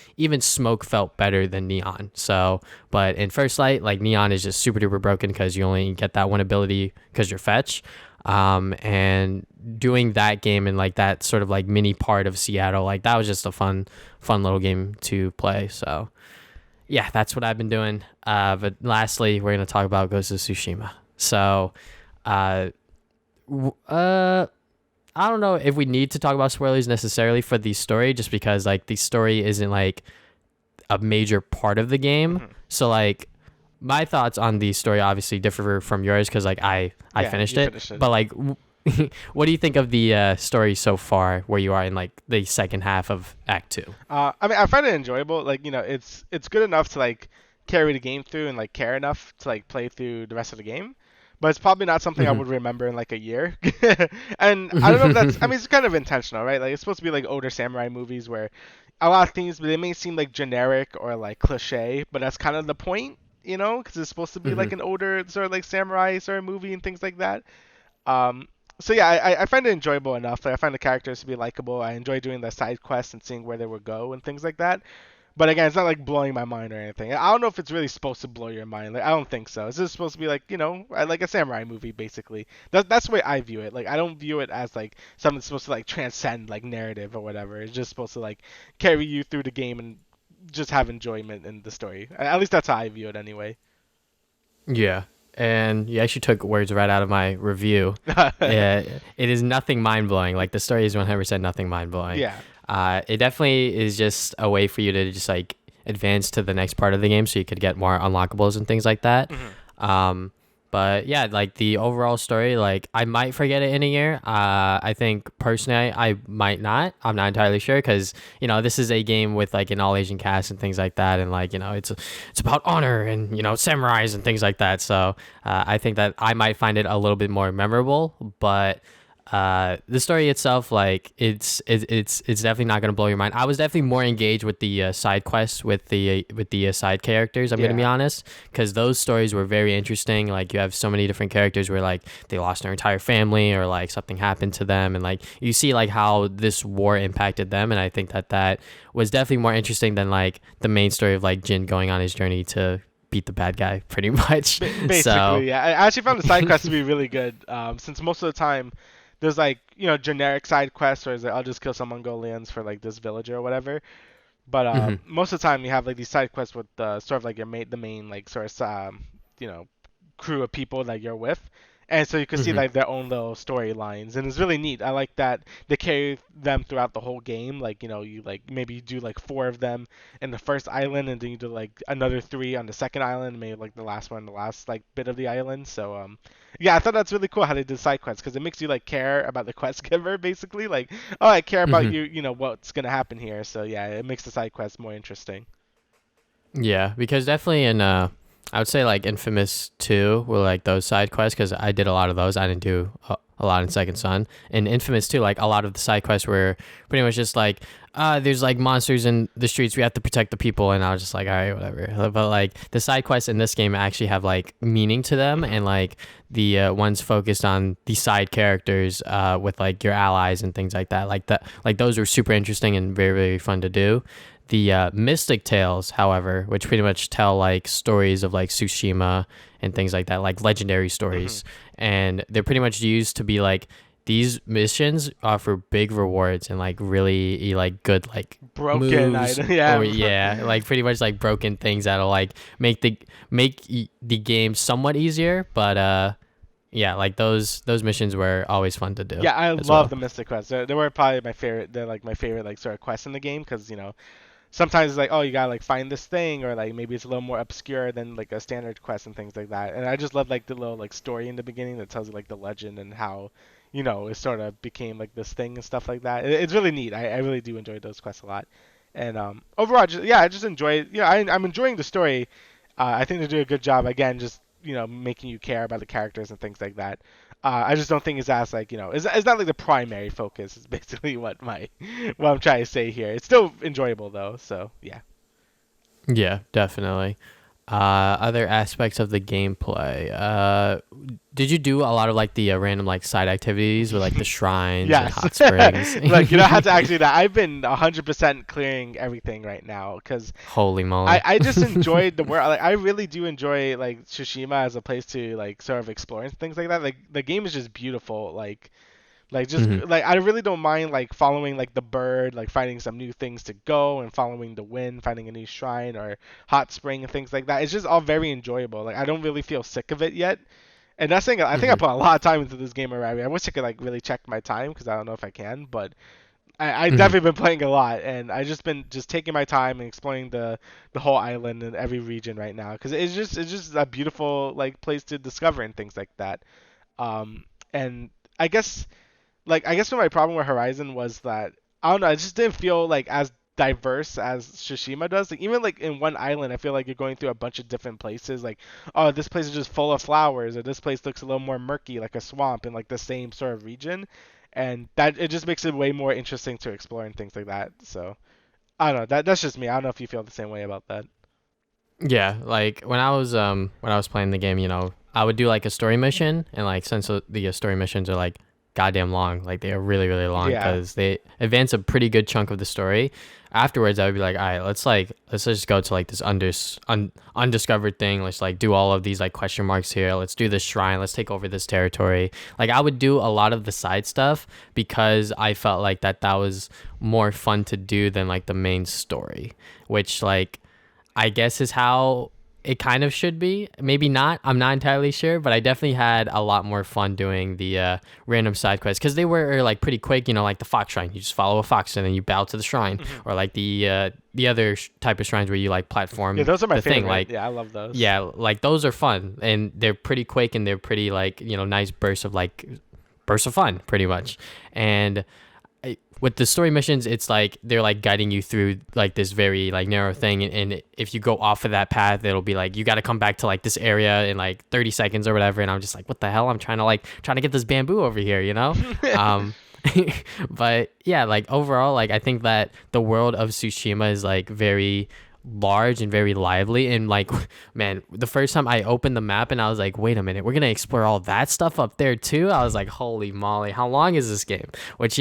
smoke felt better than neon. So, but in First Light, like neon is just super duper broken because you only get that one ability because you're fetch. And doing that game in like that sort of like mini part of Seattle, like that was just a fun little game to play. So yeah, that's what I've been doing. But lastly, we're going to talk about Ghost of Tsushima. So, I don't know if we need to talk about spoilers necessarily for the story, just because like the story isn't like a major part of the game. Mm-hmm. So like my thoughts on the story obviously differ from yours, because like I finished it. But like what do you think of the story so far, where you are in like the second half of Act 2? I mean, I find it enjoyable. Like, it's good enough to like carry the game through and like care enough to like play through the rest of the game. But it's probably not something I would remember in like a year. And I don't know if that's, I mean, it's kind of intentional, right? Like it's supposed to be like older samurai movies where a lot of things, they may seem like generic or like cliche, but that's kind of the point, because it's supposed to be like an older sort of like samurai sort of movie and things like that. So yeah, I find it enjoyable enough. Like, I find the characters to be likable. I enjoy doing the side quests and seeing where they would go and things like that. But again, it's not like blowing my mind or anything. I don't know if it's really supposed to blow your mind. Like I don't think so. It's just supposed to be like, like a samurai movie basically. That's the way I view it. Like I don't view it as like something supposed to like transcend like narrative or whatever. It's just supposed to like carry you through the game and just have enjoyment in the story. At least that's how I view it anyway. Yeah. And you actually took words right out of my review. Yeah, it is nothing mind-blowing. Like the story is 100% nothing mind-blowing. Yeah. It definitely is just a way for you to just like advance to the next part of the game, so you could get more unlockables and things like that. Hmm. Um, but yeah, like the overall story, like I might forget it in a year. I think personally, I might not. I'm not entirely sure because this is a game with like an all Asian cast and things like that, and like it's about honor and samurais and things like that. So I think that I might find it a little bit more memorable, but the story itself, like it's definitely not gonna blow your mind. I was definitely more engaged with the side quests with the side characters. I'm gonna be Yeah. honest, because those stories were very interesting. Like you have so many different characters where like they lost their entire family or like something happened to them, and like you see like how this war impacted them. And I think that that was definitely more interesting than like the main story of like Jin going on his journey to beat the bad guy, pretty much. So Basically, yeah. I actually found the side quests to be really good. Since most of the time there's like generic side quests where it's like I'll just kill some Mongolians for like this villager or whatever. But mhm, most of the time you have like these side quests with sort of like the main like sort of you know crew of people that you're with. And so you can see mhm, like their own little storylines, and it's really neat. I like that they carry them throughout the whole game. Like you like maybe you do like four of them in the first island, and then you do like another three on the second island, maybe like the last one, the last like bit of the island. So yeah, I thought that's really cool how they did side quests because it makes you like care about the quest giver basically. Like, oh, I care about mhm. you, what's gonna happen here. So yeah, it makes the side quests more interesting. Yeah, because definitely in I would say like Infamous 2 were like those side quests because I did a lot of those. I didn't do a lot in Second Son. In Infamous 2, like a lot of the side quests were pretty much just like there's like monsters in the streets, we have to protect the people, and I was just like, all right, whatever. But like the side quests in this game actually have like meaning to them, Hmm. and like the ones focused on the side characters with like your allies and things like that. Like those were super interesting and very, very fun to do. The Mystic Tales, however, which pretty much tell like stories of like Tsushima and things like that, like legendary Hmm. stories, and they're pretty much used to be like these missions offer big rewards and like really like good like Broken moves, item, or yeah. yeah, like pretty much like broken things that'll like make the game somewhat easier. But yeah, like those missions were always fun to do Yeah, I as love well. the Mystic quests. They were probably my favorite. They're like my favorite like sort of quests in the game because sometimes it's like, oh, you gotta like find this thing, or like maybe it's a little more obscure than like a standard quest and things like that. And I just love like the little like story in the beginning that tells you like the legend and how it sort of became like this thing and stuff like that. It's really neat. I really do enjoy those quests a lot. And overall, yeah, I just enjoy. I'm enjoying the story. I think they do a good job again, just making you care about the characters and things like that. I just don't think it's as like it's not like the primary focus. It's basically what I'm trying to say here. It's still enjoyable though, so yeah. Yeah, definitely. Other aspects of the gameplay. Did you do a lot of like the random like side activities with like the shrines and Yes. hot springs? Look, you don't have to actually do that. I've been 100% clearing everything right now because Holy I, moly. I just enjoyed the world. Like I really do enjoy like Tsushima as a place to like sort of explore and things like that. Like the game is just beautiful. Like just Hmm. like I really don't mind like following like the bird, like finding some new things to go and following the wind, finding a new shrine or hot spring and things like that. It's just all very enjoyable. Like I don't really feel sick of it yet. And that's thing I think I Hmm. put a lot of time into this game already. I wish I could like really check my time because I don't know if I can, but I Hmm. definitely been playing a lot, and I just been just taking my time and exploring the whole island and every region right now because it's just a beautiful like place to discover and things like that. And I guess my problem with Horizon was that I don't know, it just didn't feel like as diverse as Tsushima does. Like even like in one island, I feel like you're going through a bunch of different places. Like, oh, this place is just full of flowers, or this place looks a little more murky, like a swamp in like the same sort of region, and that it just makes it way more interesting to explore and things like that. So I don't know. That's just me. I don't know if you feel the same way about that. Yeah, like when I was playing the game, I would do like a story mission, and like since the story missions are like goddamn long, like they are really really long Yeah. because they advance a pretty good chunk of the story. Afterwards, I would be like, all right, let's just go to like this undiscovered thing. Let's like do all of these like question marks here. Let's do this shrine. Let's take over this territory. Like I would do a lot of the side stuff because I felt like that was more fun to do than like the main story, which like I guess is how it kind of should be. Maybe not. I'm not entirely sure, but I definitely had a lot more fun doing the random side quests because they were like pretty quick. You know, like the fox shrine. You just follow a fox and then you bow to the shrine, or like the other type of shrines where you like platform. Yeah, those are my favorite. Thing. Like, yeah, I love those. Yeah, like those are fun and they're pretty quick and they're pretty like nice bursts of fun, pretty much. And with the story missions, it's like they're like guiding you through like this very like narrow thing, and if you go off of that path, it'll be like you got to come back to like this area in like 30 seconds or whatever. And I'm just like, what the hell? I'm trying to get this bamboo over here, But yeah, like overall, like I think that the world of Tsushima is like very large and very lively, and like, man, the first time I opened the map and I was like, wait a minute, we're gonna explore all that stuff up there too. I was like, holy moly, how long is this game? Which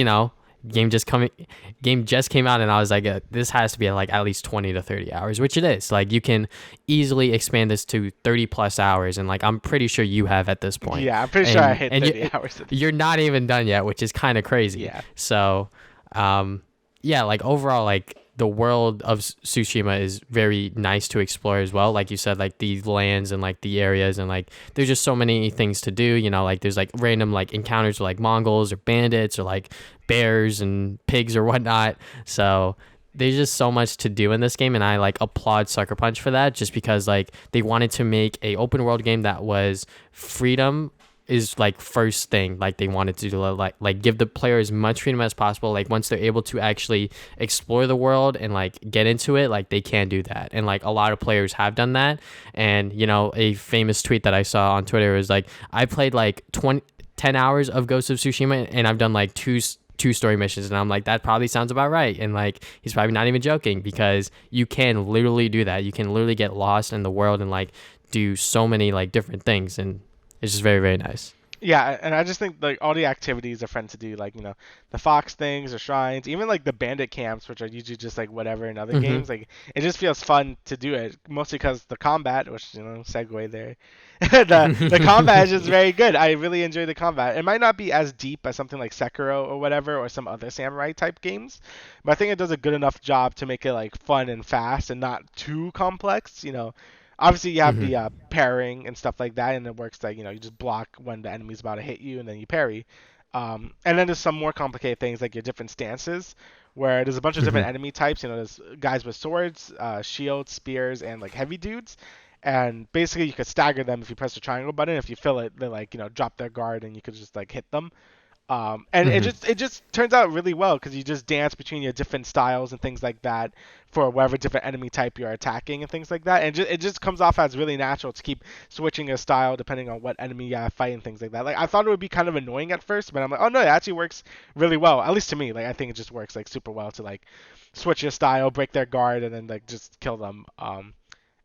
game just came out, and I was like, this has to be like at least 20 to 30 hours, which it is. Like you can easily expand this to 30 plus hours, and like I'm pretty sure you have at this point. Yeah, I'm pretty sure I hit 30 hours. You're not even done yet, which is kind of crazy. Yeah. So, yeah, like overall, like the world of Tsushima is very nice to explore as well. Like you said, like the lands and like the areas, and like there's just so many things to do. Like there's like random like encounters with like Mongols or bandits or like bears and pigs or whatnot. So there's just so much to do in this game, and I like applaud Sucker Punch for that, just because like they wanted to make a open world game that was freedom is like first thing. Like they wanted to do like give the player as much freedom as possible. Like once they're able to actually explore the world and like get into it, like they can do that, and like a lot of players have done that. And a famous tweet that I saw on Twitter was like, I played like 10 hours of Ghost of Tsushima and I've done like two story missions. And I'm like, that probably sounds about right. And like he's probably not even joking, because you can literally do that. You can literally get lost in the world and like do so many like different things, and it's just very, very nice. Yeah, and I just think like all the activities are fun to do, like the fox things or shrines, even like the bandit camps, which are usually just like whatever in other games. Like it just feels fun to do it, mostly because the combat, which segue there, the combat is just very good. I really enjoy the combat. It might not be as deep as something like Sekiro or whatever, or some other samurai type games, but I think it does a good enough job to make it like fun and fast and not too complex. Obviously, you have the parrying and stuff like that, and it works like, you just block when the enemy's about to hit you, and then you parry. And then there's some more complicated things, like your different stances, where there's a bunch of different enemy types. There's guys with swords, shields, spears, and like heavy dudes. And basically, you could stagger them if you press the triangle button. If you fill it, they like, drop their guard, and you could just like hit them. And it just turns out really well, because you just dance between your different styles and things like that for whatever different enemy type you're attacking and things like that. And it just comes off as really natural to keep switching your style depending on what enemy you fight and things like that. Like I thought it would be kind of annoying at first, but I'm like, oh no, it actually works really well. At least to me, like I think it just works like super well to like switch your style, break their guard, and then like just kill them. And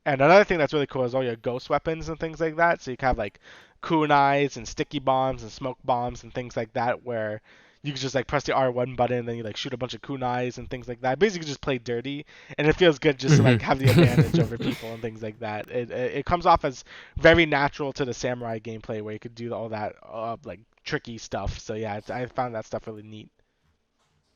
another thing that's really cool is all your ghost weapons and things like that. So you can have like kunais and sticky bombs and smoke bombs and things like that, where you can just like press the R1 button and then you like shoot a bunch of kunais and things like that. Basically just play dirty, and it feels good just to like have the advantage over people and things like that. It comes off as very natural to the samurai gameplay, where you could do all that like tricky stuff. So yeah, I found that stuff really neat.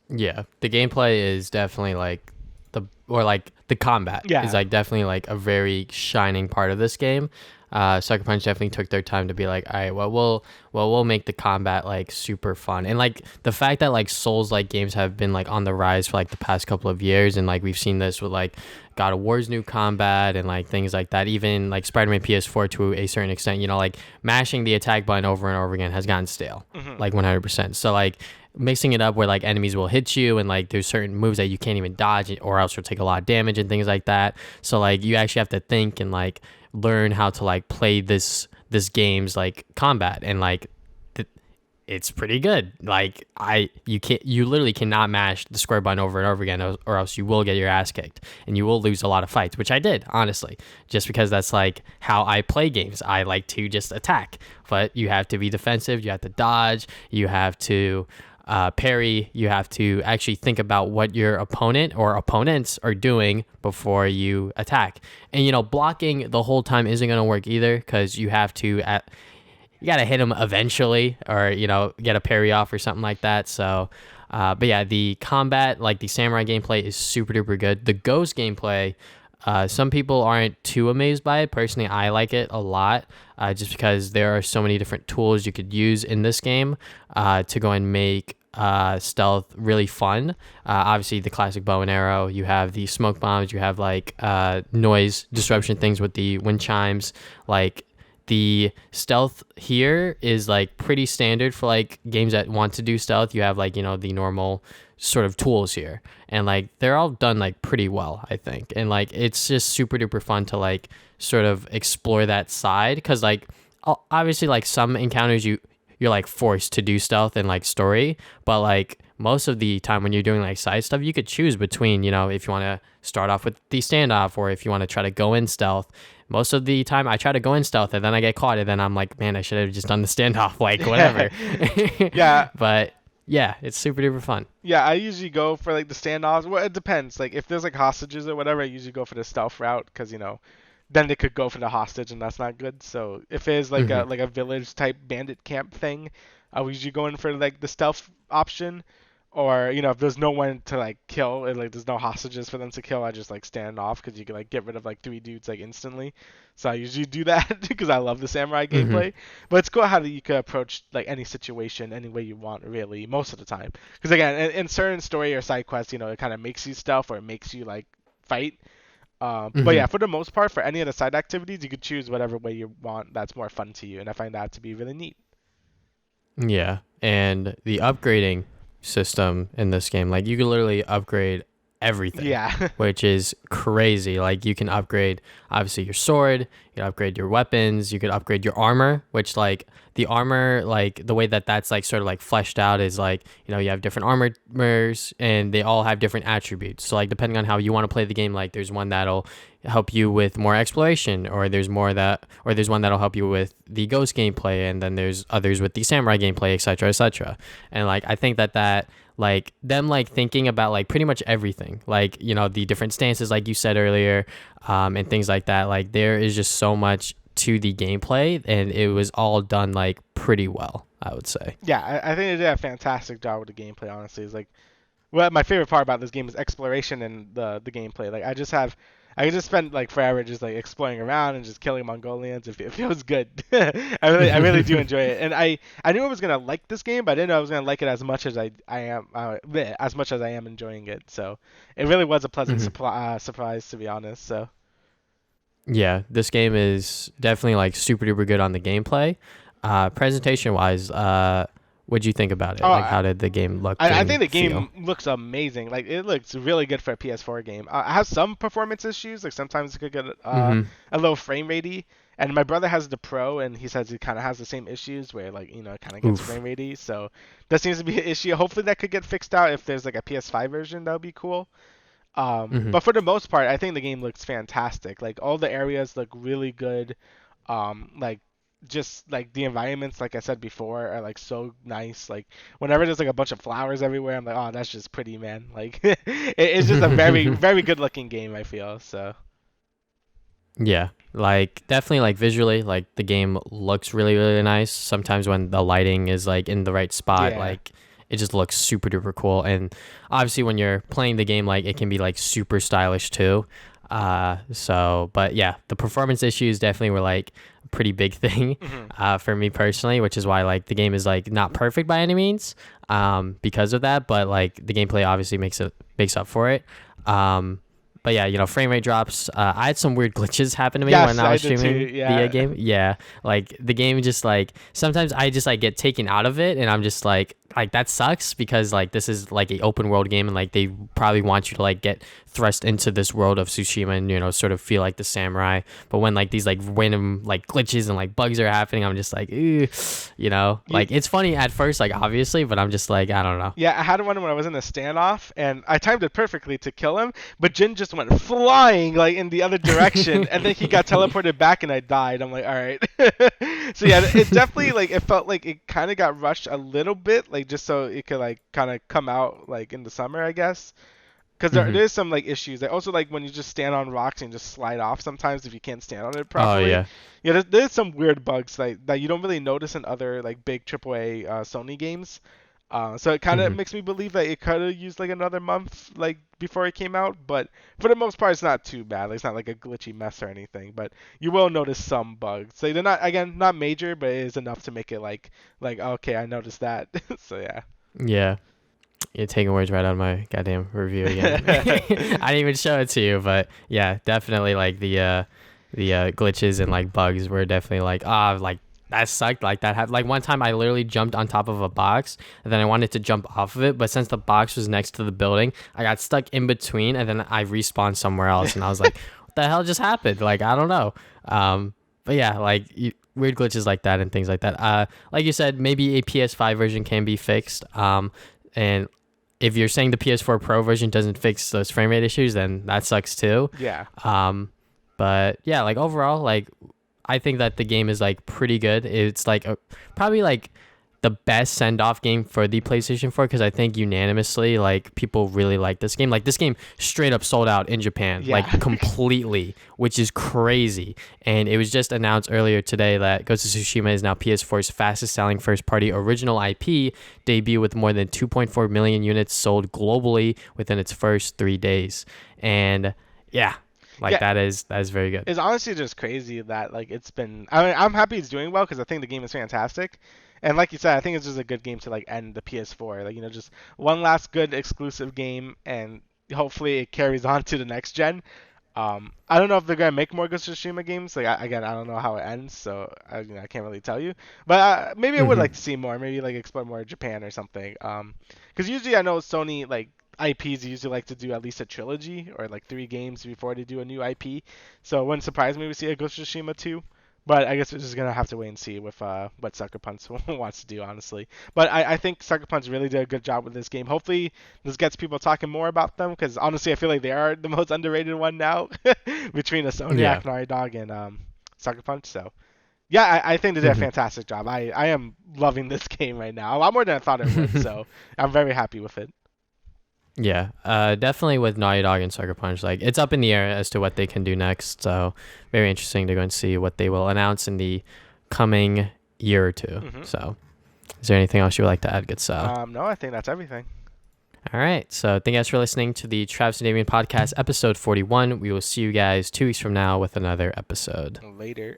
Yeah, the gameplay is definitely like the combat is like definitely like a very shining part of this game. Sucker Punch definitely took their time to be like, all right, we'll make the combat like super fun. And like the fact that like Souls like games have been like on the rise for like the past couple of years, and like we've seen this with like God of War's new combat and like things like that. Even like Spider-Man PS4 to a certain extent, like mashing the attack button over and over again has gotten stale, like 100%. So like mixing it up where like enemies will hit you, and like there's certain moves that you can't even dodge, or else you'll take a lot of damage and things like that. So like you actually have to think and like learn how to like play this game's like combat, and like it's pretty good. Like you literally cannot mash the square button over and over again, or else you will get your ass kicked and you will lose a lot of fights, which I did, honestly, just because that's like how I play games. I like to just attack, but you have to be defensive, you have to dodge, you have to parry, you have to actually think about what your opponent or opponents are doing before you attack. And blocking the whole time isn't going to work either, because you have to you got to hit them eventually, or get a parry off or something like that. So but yeah, the combat, like the samurai gameplay, is super duper good. The ghost gameplay Some people aren't too amazed by it. Personally, I like it a lot, just because there are so many different tools you could use in this game to go and make stealth really fun. Obviously, the classic bow and arrow. You have the smoke bombs. You have like noise disruption things with the wind chimes. Like the stealth here is like pretty standard for like games that want to do stealth. You have like, the normal sort of tools here, and like they're all done like pretty well, I think. And like it's just super duper fun to like sort of explore that side, because like obviously like some encounters you're like forced to do stealth and like story, but like most of the time when you're doing like side stuff, you could choose between, if you want to start off with the standoff or if you want to try to go in stealth. Most of the time I try to go in stealth and then I get caught, and then I'm like, man, I should have just done the standoff, like whatever. Yeah. But yeah, it's super duper fun. Yeah, I usually go for like the standoffs. Well, it depends. Like if there's like hostages or whatever, I usually go for the stealth route, because then they could go for the hostage, and that's not good. So if it's like a village type bandit camp thing, I would usually go in for like the stealth option. Or if there's no one to like kill, and like there's no hostages for them to kill, I just like stand off, because you can like get rid of like 3 dudes like instantly. So I usually do that because I love the samurai gameplay. But it's cool how you can approach like any situation any way you want, really, most of the time. Because again, in certain story or side quests, it kind of makes you stealth or it makes you like fight. But yeah, for the most part, for any of the side activities, you could choose whatever way you want that's more fun to you, and I find that to be really neat. Yeah, and the upgrading system in this game, like you can literally upgrade everything. Yeah. Which is crazy. Like you can upgrade obviously your sword, you can upgrade your weapons, you could upgrade your armor, which like the armor, like the way that's like sort of like fleshed out is like, you have different armors and they all have different attributes. So like depending on how you want to play the game, like there's one that'll help you with more exploration, or there's one that'll help you with the ghost gameplay, and then there's others with the samurai gameplay, etc., etc. And like I think that like them like thinking about like pretty much everything, like the different stances like you said earlier, and things like that, like there is just so much to the gameplay, and it was all done like pretty well, I would say. Yeah, I think they did a fantastic job with the gameplay, honestly. It's like, well, my favorite part about this game is exploration and the gameplay. Like I could just spend like forever just like exploring around and just killing Mongolians. It feels good. I really do enjoy it, and I knew I was gonna like this game, but I didn't know I was gonna like it as much as I am as much as I am enjoying it. So it really was a pleasant surprise, to be honest. So yeah, this game is definitely like super duper good on the gameplay. Presentation wise, what'd you think about it? Like, how did the game look? I think the game looks amazing. Like, it looks really good for a PS4 game. It has some performance issues. Like, sometimes it could get a little frame ratey. And my brother has the Pro, and he says it kind of has the same issues where, like, it kind of gets frame ratey. So that seems to be an issue. Hopefully that could get fixed out. If there's, like, a PS5 version, that would be cool. But for the most part, I think the game looks fantastic. Like, all the areas look really good. Like, just like the environments, like I said before, are like so nice. Like whenever there's like a bunch of flowers everywhere, I'm like, oh, that's just pretty, man. Like it's just a very very good looking game, I feel. So yeah, like definitely like visually, like the game looks really really nice. Sometimes when the lighting is like in the right spot, like it just looks super duper cool. And obviously when you're playing the game, like it can be like super stylish too. But yeah, the performance issues definitely were like a pretty big thing for me personally, which is why like the game is like not perfect by any means because of that, but like the gameplay obviously makes up for it. But yeah, frame rate drops. I had some weird glitches happen to me when I was streaming the game. Yeah, like the game just like sometimes I just like get taken out of it, and I'm just like that sucks, because like this is like an open world game, and like they probably want you to like get thrust into this world of Tsushima and sort of feel like the samurai. But when like these like random like glitches and like bugs are happening, I'm just like, like it's funny at first, like obviously, but I'm just like, I don't know. Yeah, I had one when I was in a standoff, and I timed it perfectly to kill him, but Jin just went flying like in the other direction, and then he got teleported back, and I died. I'm like, all right. So yeah, it definitely like it felt like it kind of got rushed a little bit, like just so it could like kind of come out like in the summer, I guess. Because there's some like issues. Also like when you just stand on rocks and just slide off sometimes if you can't stand on it properly. Oh yeah. Yeah, there's some weird bugs that you don't really notice in other like big AAA Sony games. So it kind of Mm-hmm. makes me believe that it could have used like another month like before it came out, but for the most part it's not too bad. Like, it's not like a glitchy mess or anything, but you will notice some bugs. So they're not, again, not major, but it is enough to make it like okay, I noticed that. So yeah. Yeah. You're taking words right out of my goddamn review again. I didn't even show it to you, but yeah, definitely like the glitches and like bugs were definitely like like that sucked. Like that had like one time I literally jumped on top of a box and then I wanted to jump off of it, but since the box was next to the building, I got stuck in between and then I respawned somewhere else and I was like, what the hell just happened? Like I don't know. But yeah, like weird glitches like that and things like that. Like you said, maybe a PS5 version can be fixed. And if you're saying the PS4 Pro version doesn't fix those frame rate issues, then that sucks too. Yeah. But yeah, like overall, like I think that the game is like pretty good. It's like probably like the best send off game for the PlayStation 4 because I think unanimously like people really like this game. Like this game straight up sold out in Japan, Yeah. like completely, which is crazy. And it was just announced earlier today that Ghost of Tsushima is now PS4's fastest selling first party original IP debut with more than 2.4 million units sold globally within its first 3 days. And yeah, like Yeah. that is very good. It's honestly just crazy that like it's been. I mean, I'm happy it's doing well because I think the game is fantastic, and like you said, I think it's just a good game to like end the PS4. Like just one last good exclusive game, and hopefully it carries on to the next gen. I don't know if they're gonna make more Ghost of Tsushima games. Like again, I don't know how it ends, so I can't really tell you. But maybe I would like to see more. Maybe like explore more Japan or something. Because usually I know Sony like IPs usually like to do at least a trilogy or like 3 games before they do a new IP. So it wouldn't surprise me to see a Ghost of Tsushima 2. But I guess we're just gonna have to wait and see with what Sucker Punch wants to do, honestly. But I think Sucker Punch really did a good job with this game. Hopefully, this gets people talking more about them because honestly, I feel like they are the most underrated one now between Insomniac, Yeah. Naughty Dog, and Sucker Punch. So yeah, I think they did a fantastic job. I am loving this game right now, a lot more than I thought it would. So I'm very happy with it. Yeah, definitely with Naughty Dog and Sucker Punch, like it's up in the air as to what they can do next. So very interesting to go and see what they will announce in the coming year or two. So, is there anything else you would like to add, good Sal? No, I think that's everything. All right, so thank you guys for listening to the Travis Damian Podcast, episode 41. We will see you guys 2 weeks from now with another episode. Later.